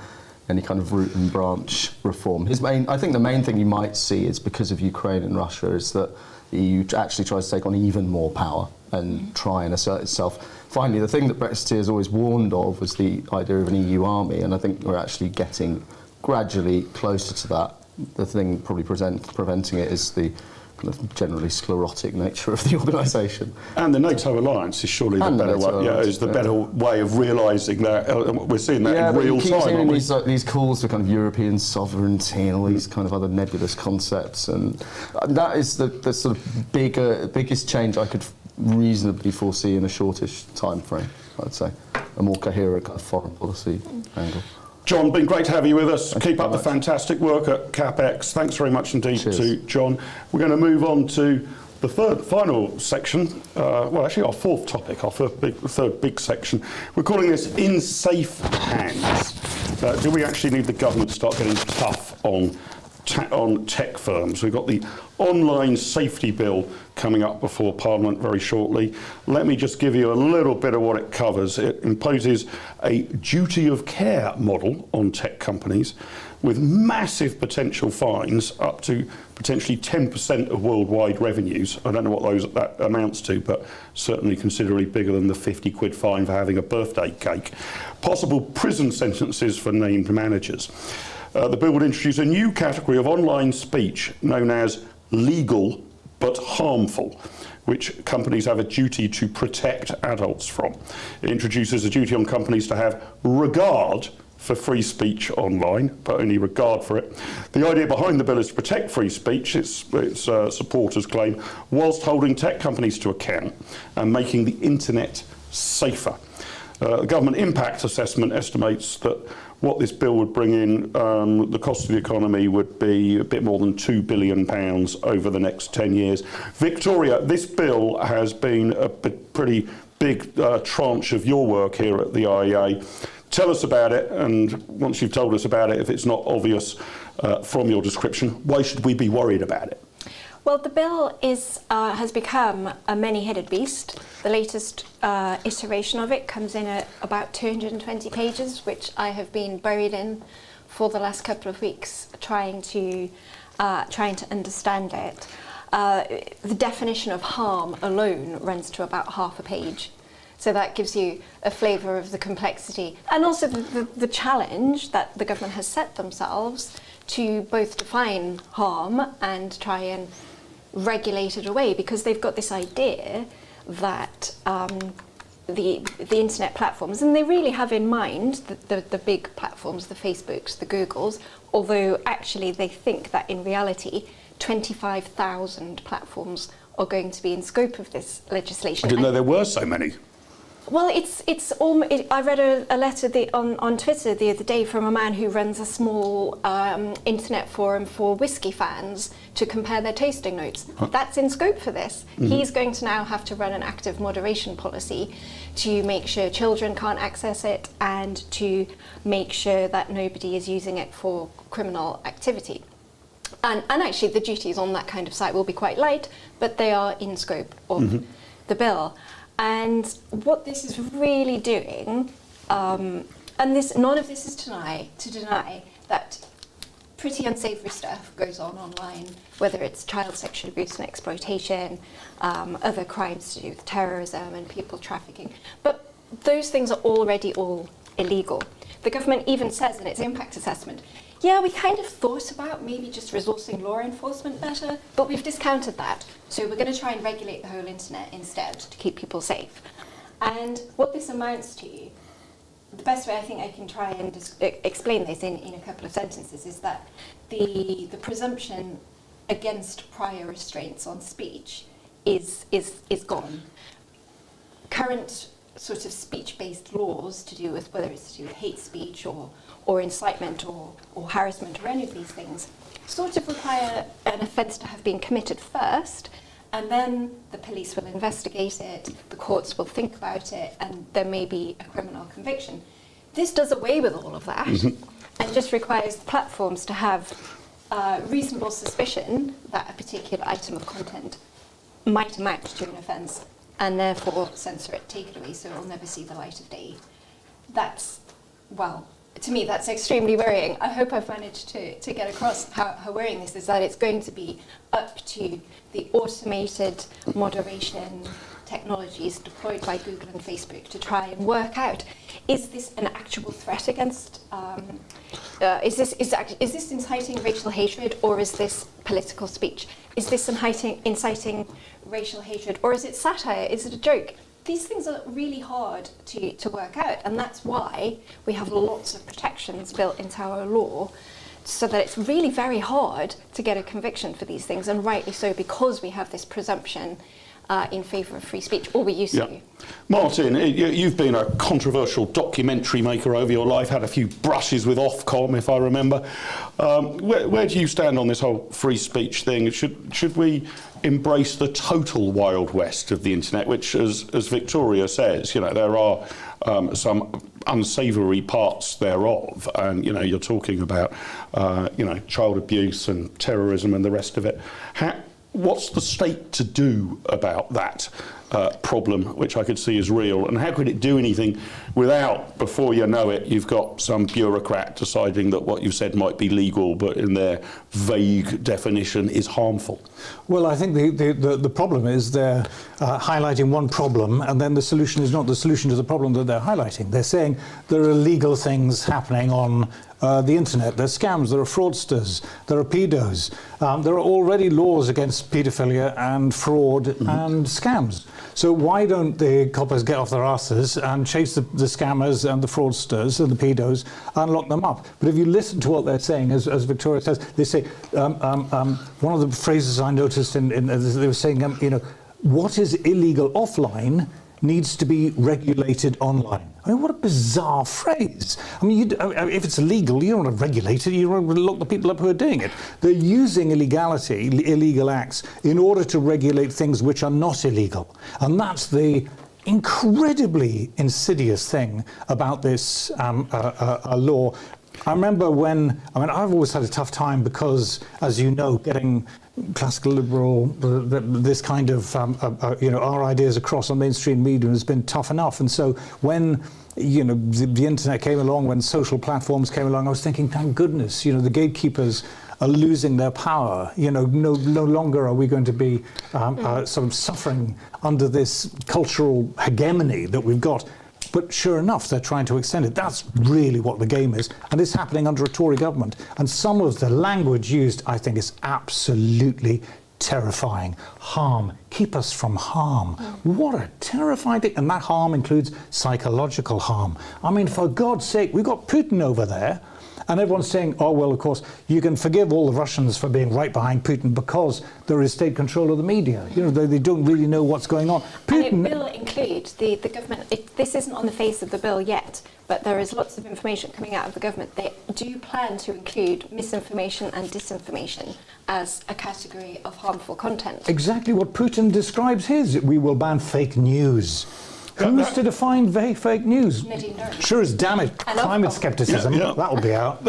any kind of root and branch reform. I think the main thing you might see is because of Ukraine and Russia is that the EU actually tries to take on even more power and try and assert itself. Finally, the thing that Brexiteers always warned of was the idea of an EU army, and I think we're actually getting gradually closer to that. The thing probably preventing it is the kind of generally sclerotic nature of the organisation. And the NATO alliance is surely the better way. Yeah, is the better way of realising that. We're seeing that in real time. These calls for kind of European sovereignty and all these kind of other nebulous concepts, and that is the sort of biggest change I could reasonably foresee in a shortish time frame. I'd say a more coherent kind of foreign policy angle. John, been great to have you with us. Keep up the fantastic work at CapX. Thanks very much indeed to John. We're going to move on to the final section. Actually our fourth topic, our third big section. We're calling this In Safe Hands. Do we actually need the government to start getting tough on tech firms? We've got the online safety bill coming up before Parliament very shortly. Let me just give you a little bit of what it covers. It imposes a duty of care model on tech companies with massive potential fines up to potentially 10% of worldwide revenues. I don't know what that amounts to, but certainly considerably bigger than the 50 quid fine for having a birthday cake. Possible prison sentences for named managers. The bill would introduce a new category of online speech known as legal but harmful, which companies have a duty to protect adults from. It introduces a duty on companies to have regard for free speech online, but only regard for it. The idea behind the bill is to protect free speech, its supporters claim, whilst holding tech companies to account and making the internet safer. The government impact assessment estimates that what this bill would bring in, the cost of the economy would be a bit more than £2 billion over the next 10 years. Victoria, this bill has been a pretty big tranche of your work here at the IEA. Tell us about it, and once you've told us about it, if it's not obvious from your description, why should we be worried about it? Well, the bill has become a many-headed beast. The latest iteration of it comes in at about 220 pages, which I have been buried in for the last couple of weeks, trying to understand it. The definition of harm alone runs to about half a page. So that gives you a flavour of the complexity and also the challenge that the government has set themselves to both define harm and try and regulate it away, because they've got this idea that the internet platforms, and they really have in mind the big platforms, the Facebooks, the Googles, although actually they think that in reality 25,000 platforms are going to be in scope of this legislation. I didn't know there were so many. Well, I read a letter on Twitter the other day from a man who runs a small internet forum for whiskey fans to compare their tasting notes. That's in scope for this. He's going to now have to run an active moderation policy to make sure children can't access it and to make sure that nobody is using it for criminal activity. And actually the duties on that kind of site will be quite light, but they are in scope of the bill. And what this is really doing, and none of this is to deny that pretty unsavoury stuff goes on online, whether it's child sexual abuse and exploitation, other crimes to do with terrorism and people trafficking. But those things are already all illegal. The government even says in its impact assessment, yeah, we kind of thought about maybe just resourcing law enforcement better, but we've discounted that. So we're going to try and regulate the whole internet instead to keep people safe. And what this amounts to, the best way I think I can try and explain this in a couple of sentences is that the presumption against prior restraints on speech is gone. Current sort of speech-based laws to do with whether it's to do with hate speech or incitement or harassment or any of these things sort of require an offence to have been committed first, and then the police will investigate it, the courts will think about it, and there may be a criminal conviction. This does away with all of that and just requires platforms to have reasonable suspicion that a particular item of content might amount to an offence, and therefore censor it, take it away, so it'll never see the light of day. That's, well, to me, that's extremely worrying. I hope I've managed to get across how worrying this is, that it's going to be up to the automated moderation technologies deployed by Google and Facebook to try and work out, is this an actual threat against, is this inciting racial hatred, or is this political speech? Is this inciting racial hatred, or is it satire? Is it a joke? These things are really hard to work out, and that's why we have lots of protections built into our law, so that it's really very hard to get a conviction for these things, and rightly so, because we have this presumption in favour of free speech, or we used to. Martin, you've been a controversial documentary maker over your life, had a few brushes with Ofcom, if I remember. Where do you stand on this whole free speech thing? Should we embrace the total Wild West of the internet, which, as Victoria says, there are some unsavoury parts thereof, and you're talking about child abuse and terrorism and the rest of it. What's the state to do about that problem, which I could see is real, and how could it do anything without, before you know it, you've got some bureaucrat deciding that what you said might be legal, but in their vague definition is harmful? Well, I think the problem is they're highlighting one problem, and then the solution is not the solution to the problem that they're highlighting. They're saying there are illegal things happening on the internet. There are scams, there are fraudsters, there are pedos. There are already laws against paedophilia and fraud and scams. So why don't the coppers get off their asses and chase the scammers and the fraudsters and the pedos and lock them up? But if you listen to what they're saying, as Victoria says, they say, one of the phrases I noticed they were saying, what is illegal offline needs to be regulated online. I mean, what a bizarre phrase. I mean, if it's illegal, you don't want to regulate it, you want to lock the people up who are doing it. They're using illegal acts, in order to regulate things which are not illegal. And that's the incredibly insidious thing about this law. I remember when, I've always had a tough time because, as you know, getting classical liberal, this kind of, our ideas across on mainstream media has been tough enough. And so when, the internet came along, when social platforms came along, I was thinking, thank goodness, the gatekeepers are losing their power. No longer are we going to be sort of suffering under this cultural hegemony that we've got. But sure enough, they're trying to extend it. That's really what the game is. And it's happening under a Tory government. And some of the language used, I think, is absolutely terrifying. Harm. Keep us from harm. What a terrifying thing. And that harm includes psychological harm. I mean, for God's sake, we've got Putin over there. And everyone's saying, oh, well, of course, you can forgive all the Russians for being right behind Putin because there is state control of the media. They don't really know what's going on. Putin, and it will include the government. This isn't on the face of the bill yet, but there is lots of information coming out of the government. They do plan to include misinformation and disinformation as a category of harmful content. Exactly what Putin describes his. We will ban fake news. Who's to define fake news? Sure as damn it, climate skepticism, that'll be out.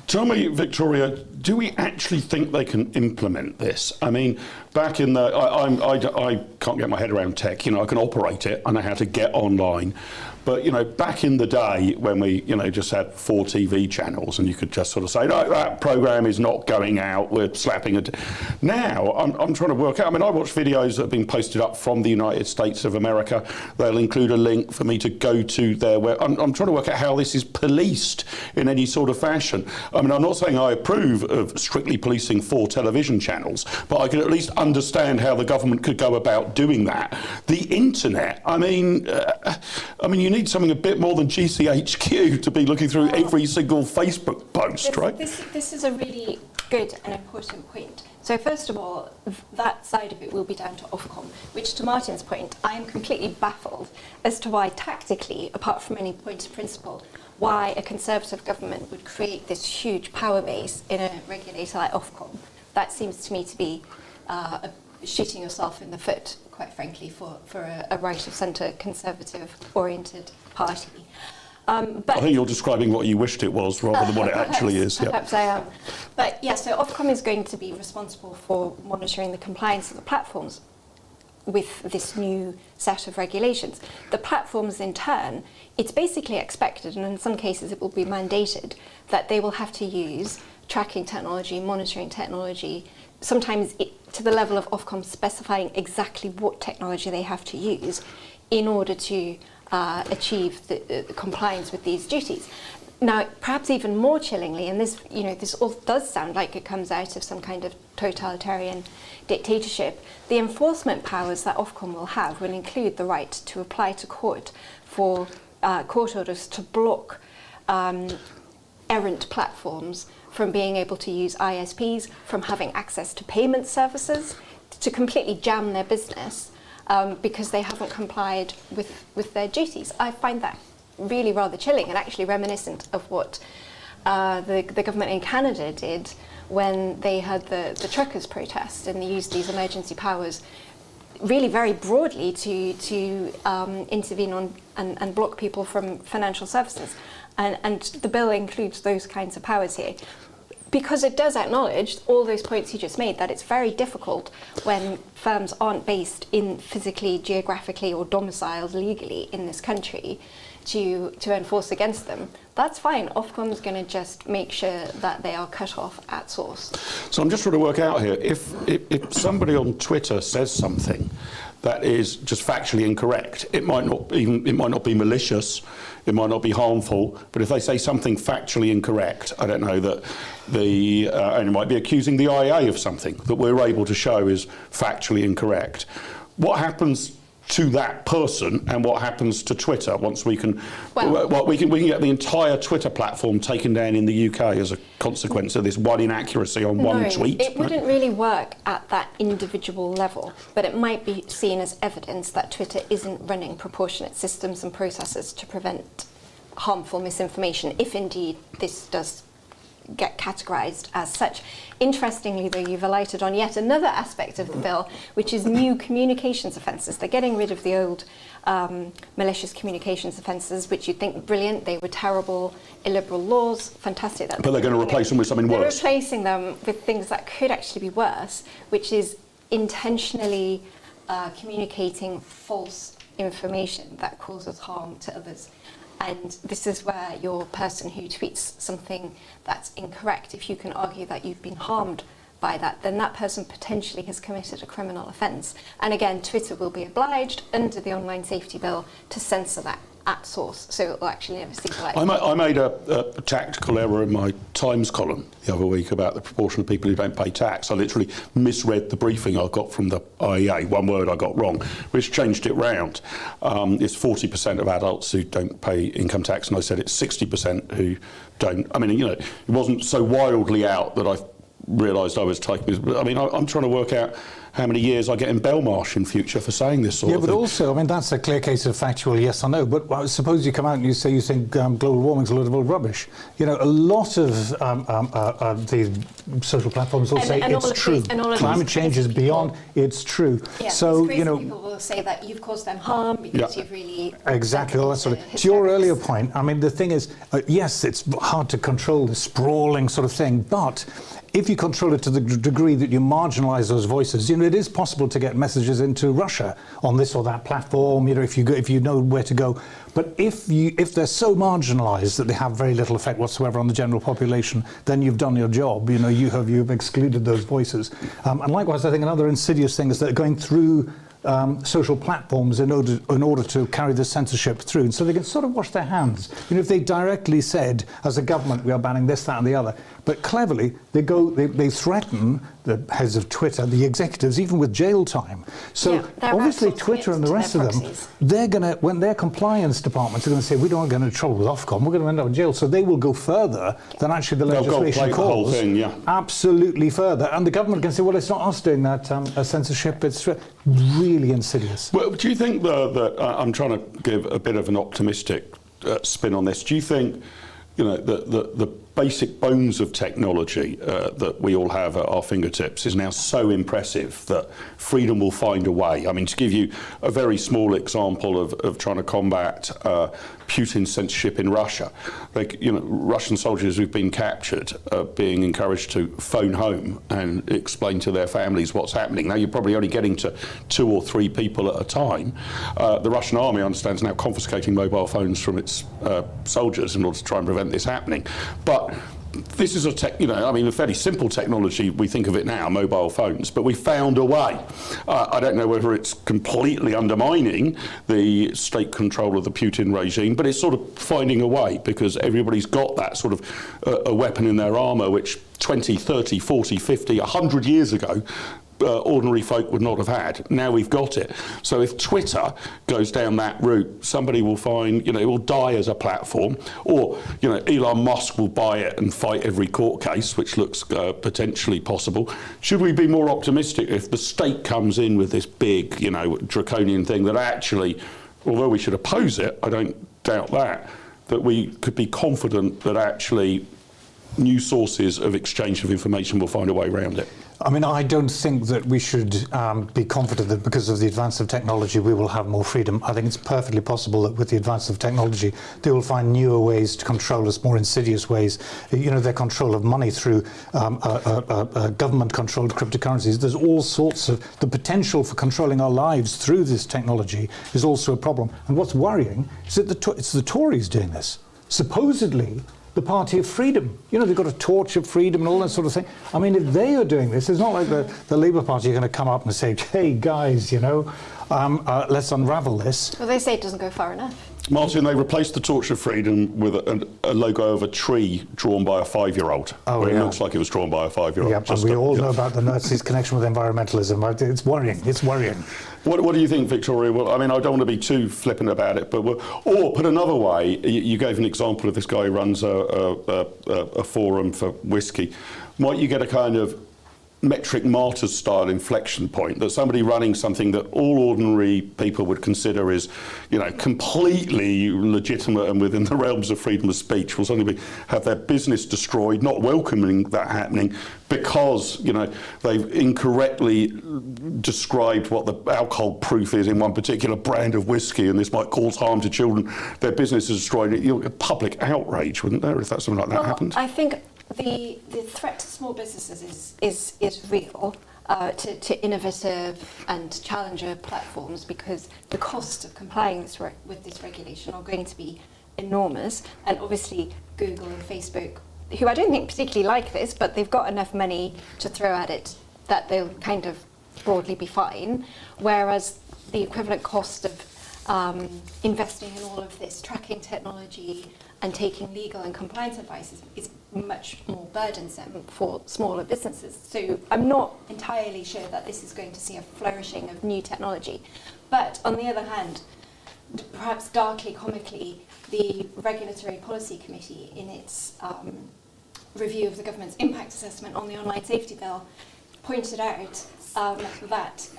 Tell me, Victoria, do we actually think they can implement this? I mean, back in the... I can't get my head around tech. I can operate it. I know how to get online. But, back in the day when we, just had 4 TV channels and you could just sort of say, no, that programme is not going out, we're slapping it. Now, I'm trying to work out, I watch videos that have been posted up from the United States of America. They'll include a link for me to go to their web. I'm trying to work out how this is policed in any sort of fashion. I'm not saying I approve of strictly policing 4 television channels, but I can at least understand how the government could go about doing that. The internet, you need something a bit more than GCHQ to be looking through every single Facebook post, right? This is a really good and important point. So first of all, that side of it will be down to Ofcom, which, to Martin's point, I am completely baffled as to why tactically, apart from any point of principle, why a Conservative government would create this huge power base in a regulator like Ofcom. That seems to me to be shooting yourself in the foot, quite frankly, for a right-of-centre Conservative-oriented party. But I think you're describing what you wished it was rather than what it actually is. Perhaps I am. But so Ofcom is going to be responsible for monitoring the compliance of the platforms with this new set of regulations. The platforms, in turn, it's basically expected, and in some cases it will be mandated, that they will have to use tracking technology, monitoring technology, sometimes to the level of Ofcom specifying exactly what technology they have to use in order to achieve the compliance with these duties. Now, perhaps even more chillingly, and this all does sound like it comes out of some kind of totalitarian dictatorship, the enforcement powers that Ofcom will have will include the right to apply to court for court orders to block errant platforms from being able to use ISPs, from having access to payment services, to completely jam their business because they haven't complied with their duties. I find that really rather chilling and actually reminiscent of what the government in Canada did when they had the truckers' protest, and they used these emergency powers really very broadly to intervene on and block people from financial services. And the bill includes those kinds of powers here, because it does acknowledge all those points you just made, that it's very difficult when firms aren't based in physically, geographically, or domiciled legally in this country to enforce against them. That's fine. Ofcom's going to just make sure that they are cut off at source. So I'm just trying to work out here, if somebody on Twitter says something that is just factually incorrect, it might not be malicious, it might not be harmful, but if they say something factually incorrect, I don't know, that and it might be accusing the IA of something that we're able to show is factually incorrect. What happens to that person, and what happens to Twitter once we can we can get the entire Twitter platform taken down in the UK as a consequence of this one inaccuracy on one tweet? It wouldn't really work at that individual level, but it might be seen as evidence that Twitter isn't running proportionate systems and processes to prevent harmful misinformation, if indeed this does get categorised as such. Interestingly, though, you've alighted on yet another aspect of the bill, which is new communications offences. They're getting rid of the old malicious communications offences, which you'd think brilliant. They were terrible, illiberal laws. Fantastic. But they're going to replace them with something They're worse. replacing them with things that could actually be worse, which is intentionally communicating false information that causes harm to others. And this is where your person who tweets something that's incorrect, if you can argue that you've been harmed by that, then that person potentially has committed a criminal offence. And again, Twitter will be obliged under the Online Safety Bill to censor that at source, so it will actually never see the light. I made a tactical error in my Times column the other week about the proportion of people who don't pay tax. I literally misread the briefing I got from the IEA. One word I got wrong, which changed it round. It's 40% of adults who don't pay income tax, and I said it's 60% who don't. I mean, you know, it wasn't so wildly out that I realised I was taking. I mean, I'm trying to work out how many years I get in Belmarsh in future for saying this sort of thing. Yeah, but also, I mean, that's a clear case of factual yes or no. But suppose you come out and you say you think global warming's a load of old rubbish. You know, a lot of the social platforms will say it's true. Climate change is beyond, it's true. Yeah, so, you know, people will say that you've caused them harm because you've really... Exactly, all that sort of... To your earlier point, I mean, the thing is, yes, it's hard to control the sprawling sort of thing, but if you control it to the degree that you marginalise those voices, you know, it is possible to get messages into Russia on this or that platform, you know, if you know where to go. But if they're so marginalised that they have very little effect whatsoever on the general population, then you've done your job. You know, you've excluded those voices. And likewise, I think another insidious thing is that going through social platforms in order to carry the censorship through, and so they can sort of wash their hands. You know, if they directly said, as a government, we are banning this, that, and the other, but cleverly they threaten the heads of Twitter, the executives, even with jail time. So obviously, Twitter and the rest of them, they're going to, when their compliance departments are going to say, we don't want to get into trouble with Ofcom, we're going to end up in jail. So they will go further than actually the legislation calls. The whole thing, yeah. Absolutely further. And the government can say, well, it's not us doing that censorship. It's really insidious. Well, do you think that I'm trying to give a bit of an optimistic spin on this? Do you think, you know, the basic bones of technology that we all have at our fingertips is now so impressive that freedom will find a way? I mean, to give you a very small example of trying to combat Putin's censorship in Russia, like, you know, Russian soldiers who've been captured are being encouraged to phone home and explain to their families what's happening. Now, you're probably only getting to 2 or 3 people at a time. The Russian army, I understand, is now confiscating mobile phones from its soldiers in order to try and prevent this happening. But this is a fairly simple technology. We think of it now, mobile phones, but we found a way. I don't know whether it's completely undermining the state control of the Putin regime, but it's sort of finding a way, because everybody's got that sort of a weapon in their armour, which 20, 30, 40, 50, 100 years ago, ordinary folk would not have had. Now we've got it. So if Twitter goes down that route, somebody will find, you know, it will die as a platform, or, you know, Elon Musk will buy it and fight every court case, which looks potentially possible. Should we be more optimistic if the state comes in with this big, you know, draconian thing that actually, although we should oppose it, I don't doubt that we could be confident that actually new sources of exchange of information will find a way around it? I mean, I don't think that we should be confident that because of the advance of technology we will have more freedom. I think it's perfectly possible that with the advance of technology they will find newer ways to control us, more insidious ways. You know, their control of money through government-controlled cryptocurrencies. There's all sorts of... The potential for controlling our lives through this technology is also a problem. And what's worrying is that it's the Tories doing this. Supposedly the party of freedom. You know, they've got a torch of freedom and all that sort of thing. I mean, if they are doing this, it's not like the Labour Party are going to come up and say, hey, guys, you know, let's unravel this. Well, they say it doesn't go far enough. Martin, they replaced the torch of freedom with a logo of a tree drawn by a 5-year-old. Oh, It looks like it was drawn by a 5-year-old. Yeah, and we all know about the Nazis' connection with environmentalism. It's worrying. It's worrying. What do you think, Victoria? Well, I mean, I don't want to be too flippant about it, but or put another way, you gave an example of this guy who runs a forum for whiskey. Might you get a kind of metric martyrs style inflection point, that somebody running something that all ordinary people would consider is, completely legitimate and within the realms of freedom of speech, will suddenly have their business destroyed, not welcoming that happening because, they've incorrectly described what the alcohol proof is in one particular brand of whiskey, and this might cause harm to children. Their business is destroyed. A public outrage, wouldn't there, if something like that happened? I think the threat to small businesses is real, to innovative and challenger platforms, because the cost of complying with this regulation are going to be enormous. And obviously Google and Facebook, who I don't think particularly like this, but they've got enough money to throw at it that they'll kind of broadly be fine. Whereas the equivalent cost of investing in all of this tracking technology and taking legal and compliance advice is much more burdensome for smaller businesses. So I'm not entirely sure that this is going to see a flourishing of new technology. But on the other hand, perhaps darkly comically, the Regulatory Policy Committee, in its review of the government's impact assessment on the online safety bill, pointed out that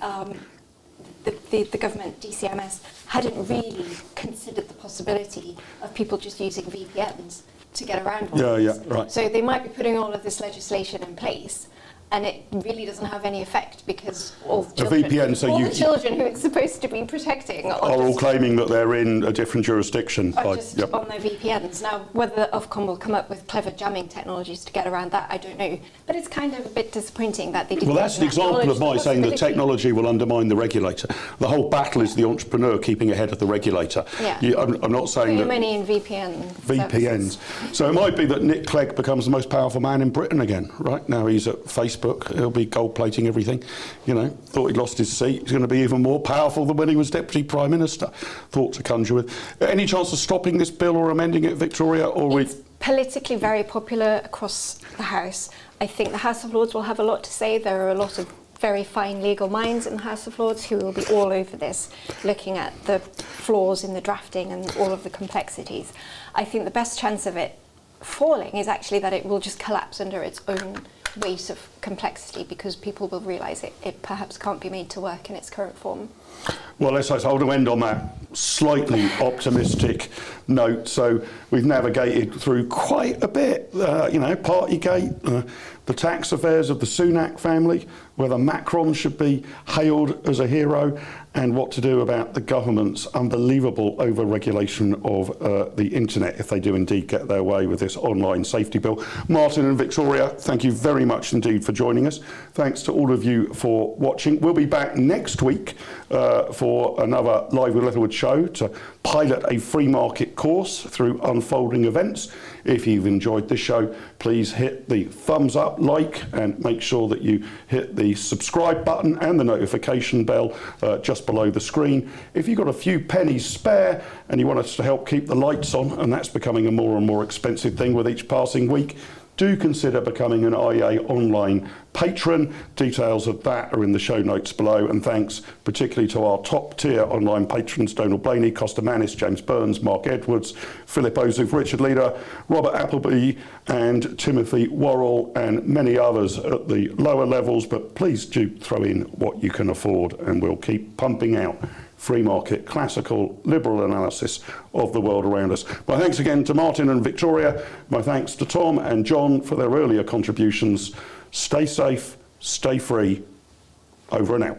the government, DCMS, hadn't really considered the possibility of people just using VPNs to get around all of this. Right. So they might be putting all of this legislation in place, and it really doesn't have any effect because all the children, the children who it's supposed to be protecting are all claiming that they're in a different jurisdiction. On their VPNs. Now, whether the Ofcom will come up with clever jamming technologies to get around that, I don't know. But it's kind of a bit disappointing that they didn't. Well, that's an example of my saying that technology will undermine the regulator. The whole battle is the entrepreneur keeping ahead of the regulator. Yeah. I'm not saying that money in VPNs. Services. So it might be that Nick Clegg becomes the most powerful man in Britain again. Right now he's at Facebook. He'll be gold-plating everything. Thought he'd lost his seat. He's going to be even more powerful than when he was Deputy Prime Minister. Thought to conjure with. Any chance of stopping this bill or amending it, Victoria? It's politically very popular across the House. I think the House of Lords will have a lot to say. There are a lot of very fine legal minds in the House of Lords who will be all over this, looking at the flaws in the drafting and all of the complexities. I think the best chance of it falling is actually that it will just collapse under its own weight of complexity, because people will realise it perhaps can't be made to work in its current form. Well, let's I want to end on that slightly optimistic note. So we've navigated through quite a bit, Partygate, the tax affairs of the Sunak family, whether Macron should be hailed as a hero, and what to do about the government's unbelievable over-regulation of the internet if they do indeed get their way with this online safety bill. Martin and Victoria, thank you very much indeed for joining us. Thanks to all of you for watching. We'll be back next week for another Live with Littlewood show to pilot a free market course through unfolding events. If you've enjoyed this show, please hit the thumbs up, like, and make sure that you hit the subscribe button and the notification bell just below the screen. If you've got a few pennies spare and you want us to help keep the lights on, and that's becoming a more and more expensive thing with each passing week, do consider becoming an IA online patron. Details of that are in the show notes below, and thanks particularly to our top tier online patrons: Donald Blaney, Costa Manis, James Burns, Mark Edwards, Philip Ozuf, Richard Leader, Robert Appleby and Timothy Worrell, and many others at the lower levels. But please do throw in what you can afford, and we'll keep pumping out free market, classical, liberal analysis of the world around us. My thanks again to Martin and Victoria. My thanks to Tom and John for their earlier contributions. Stay safe, stay free. Over and out.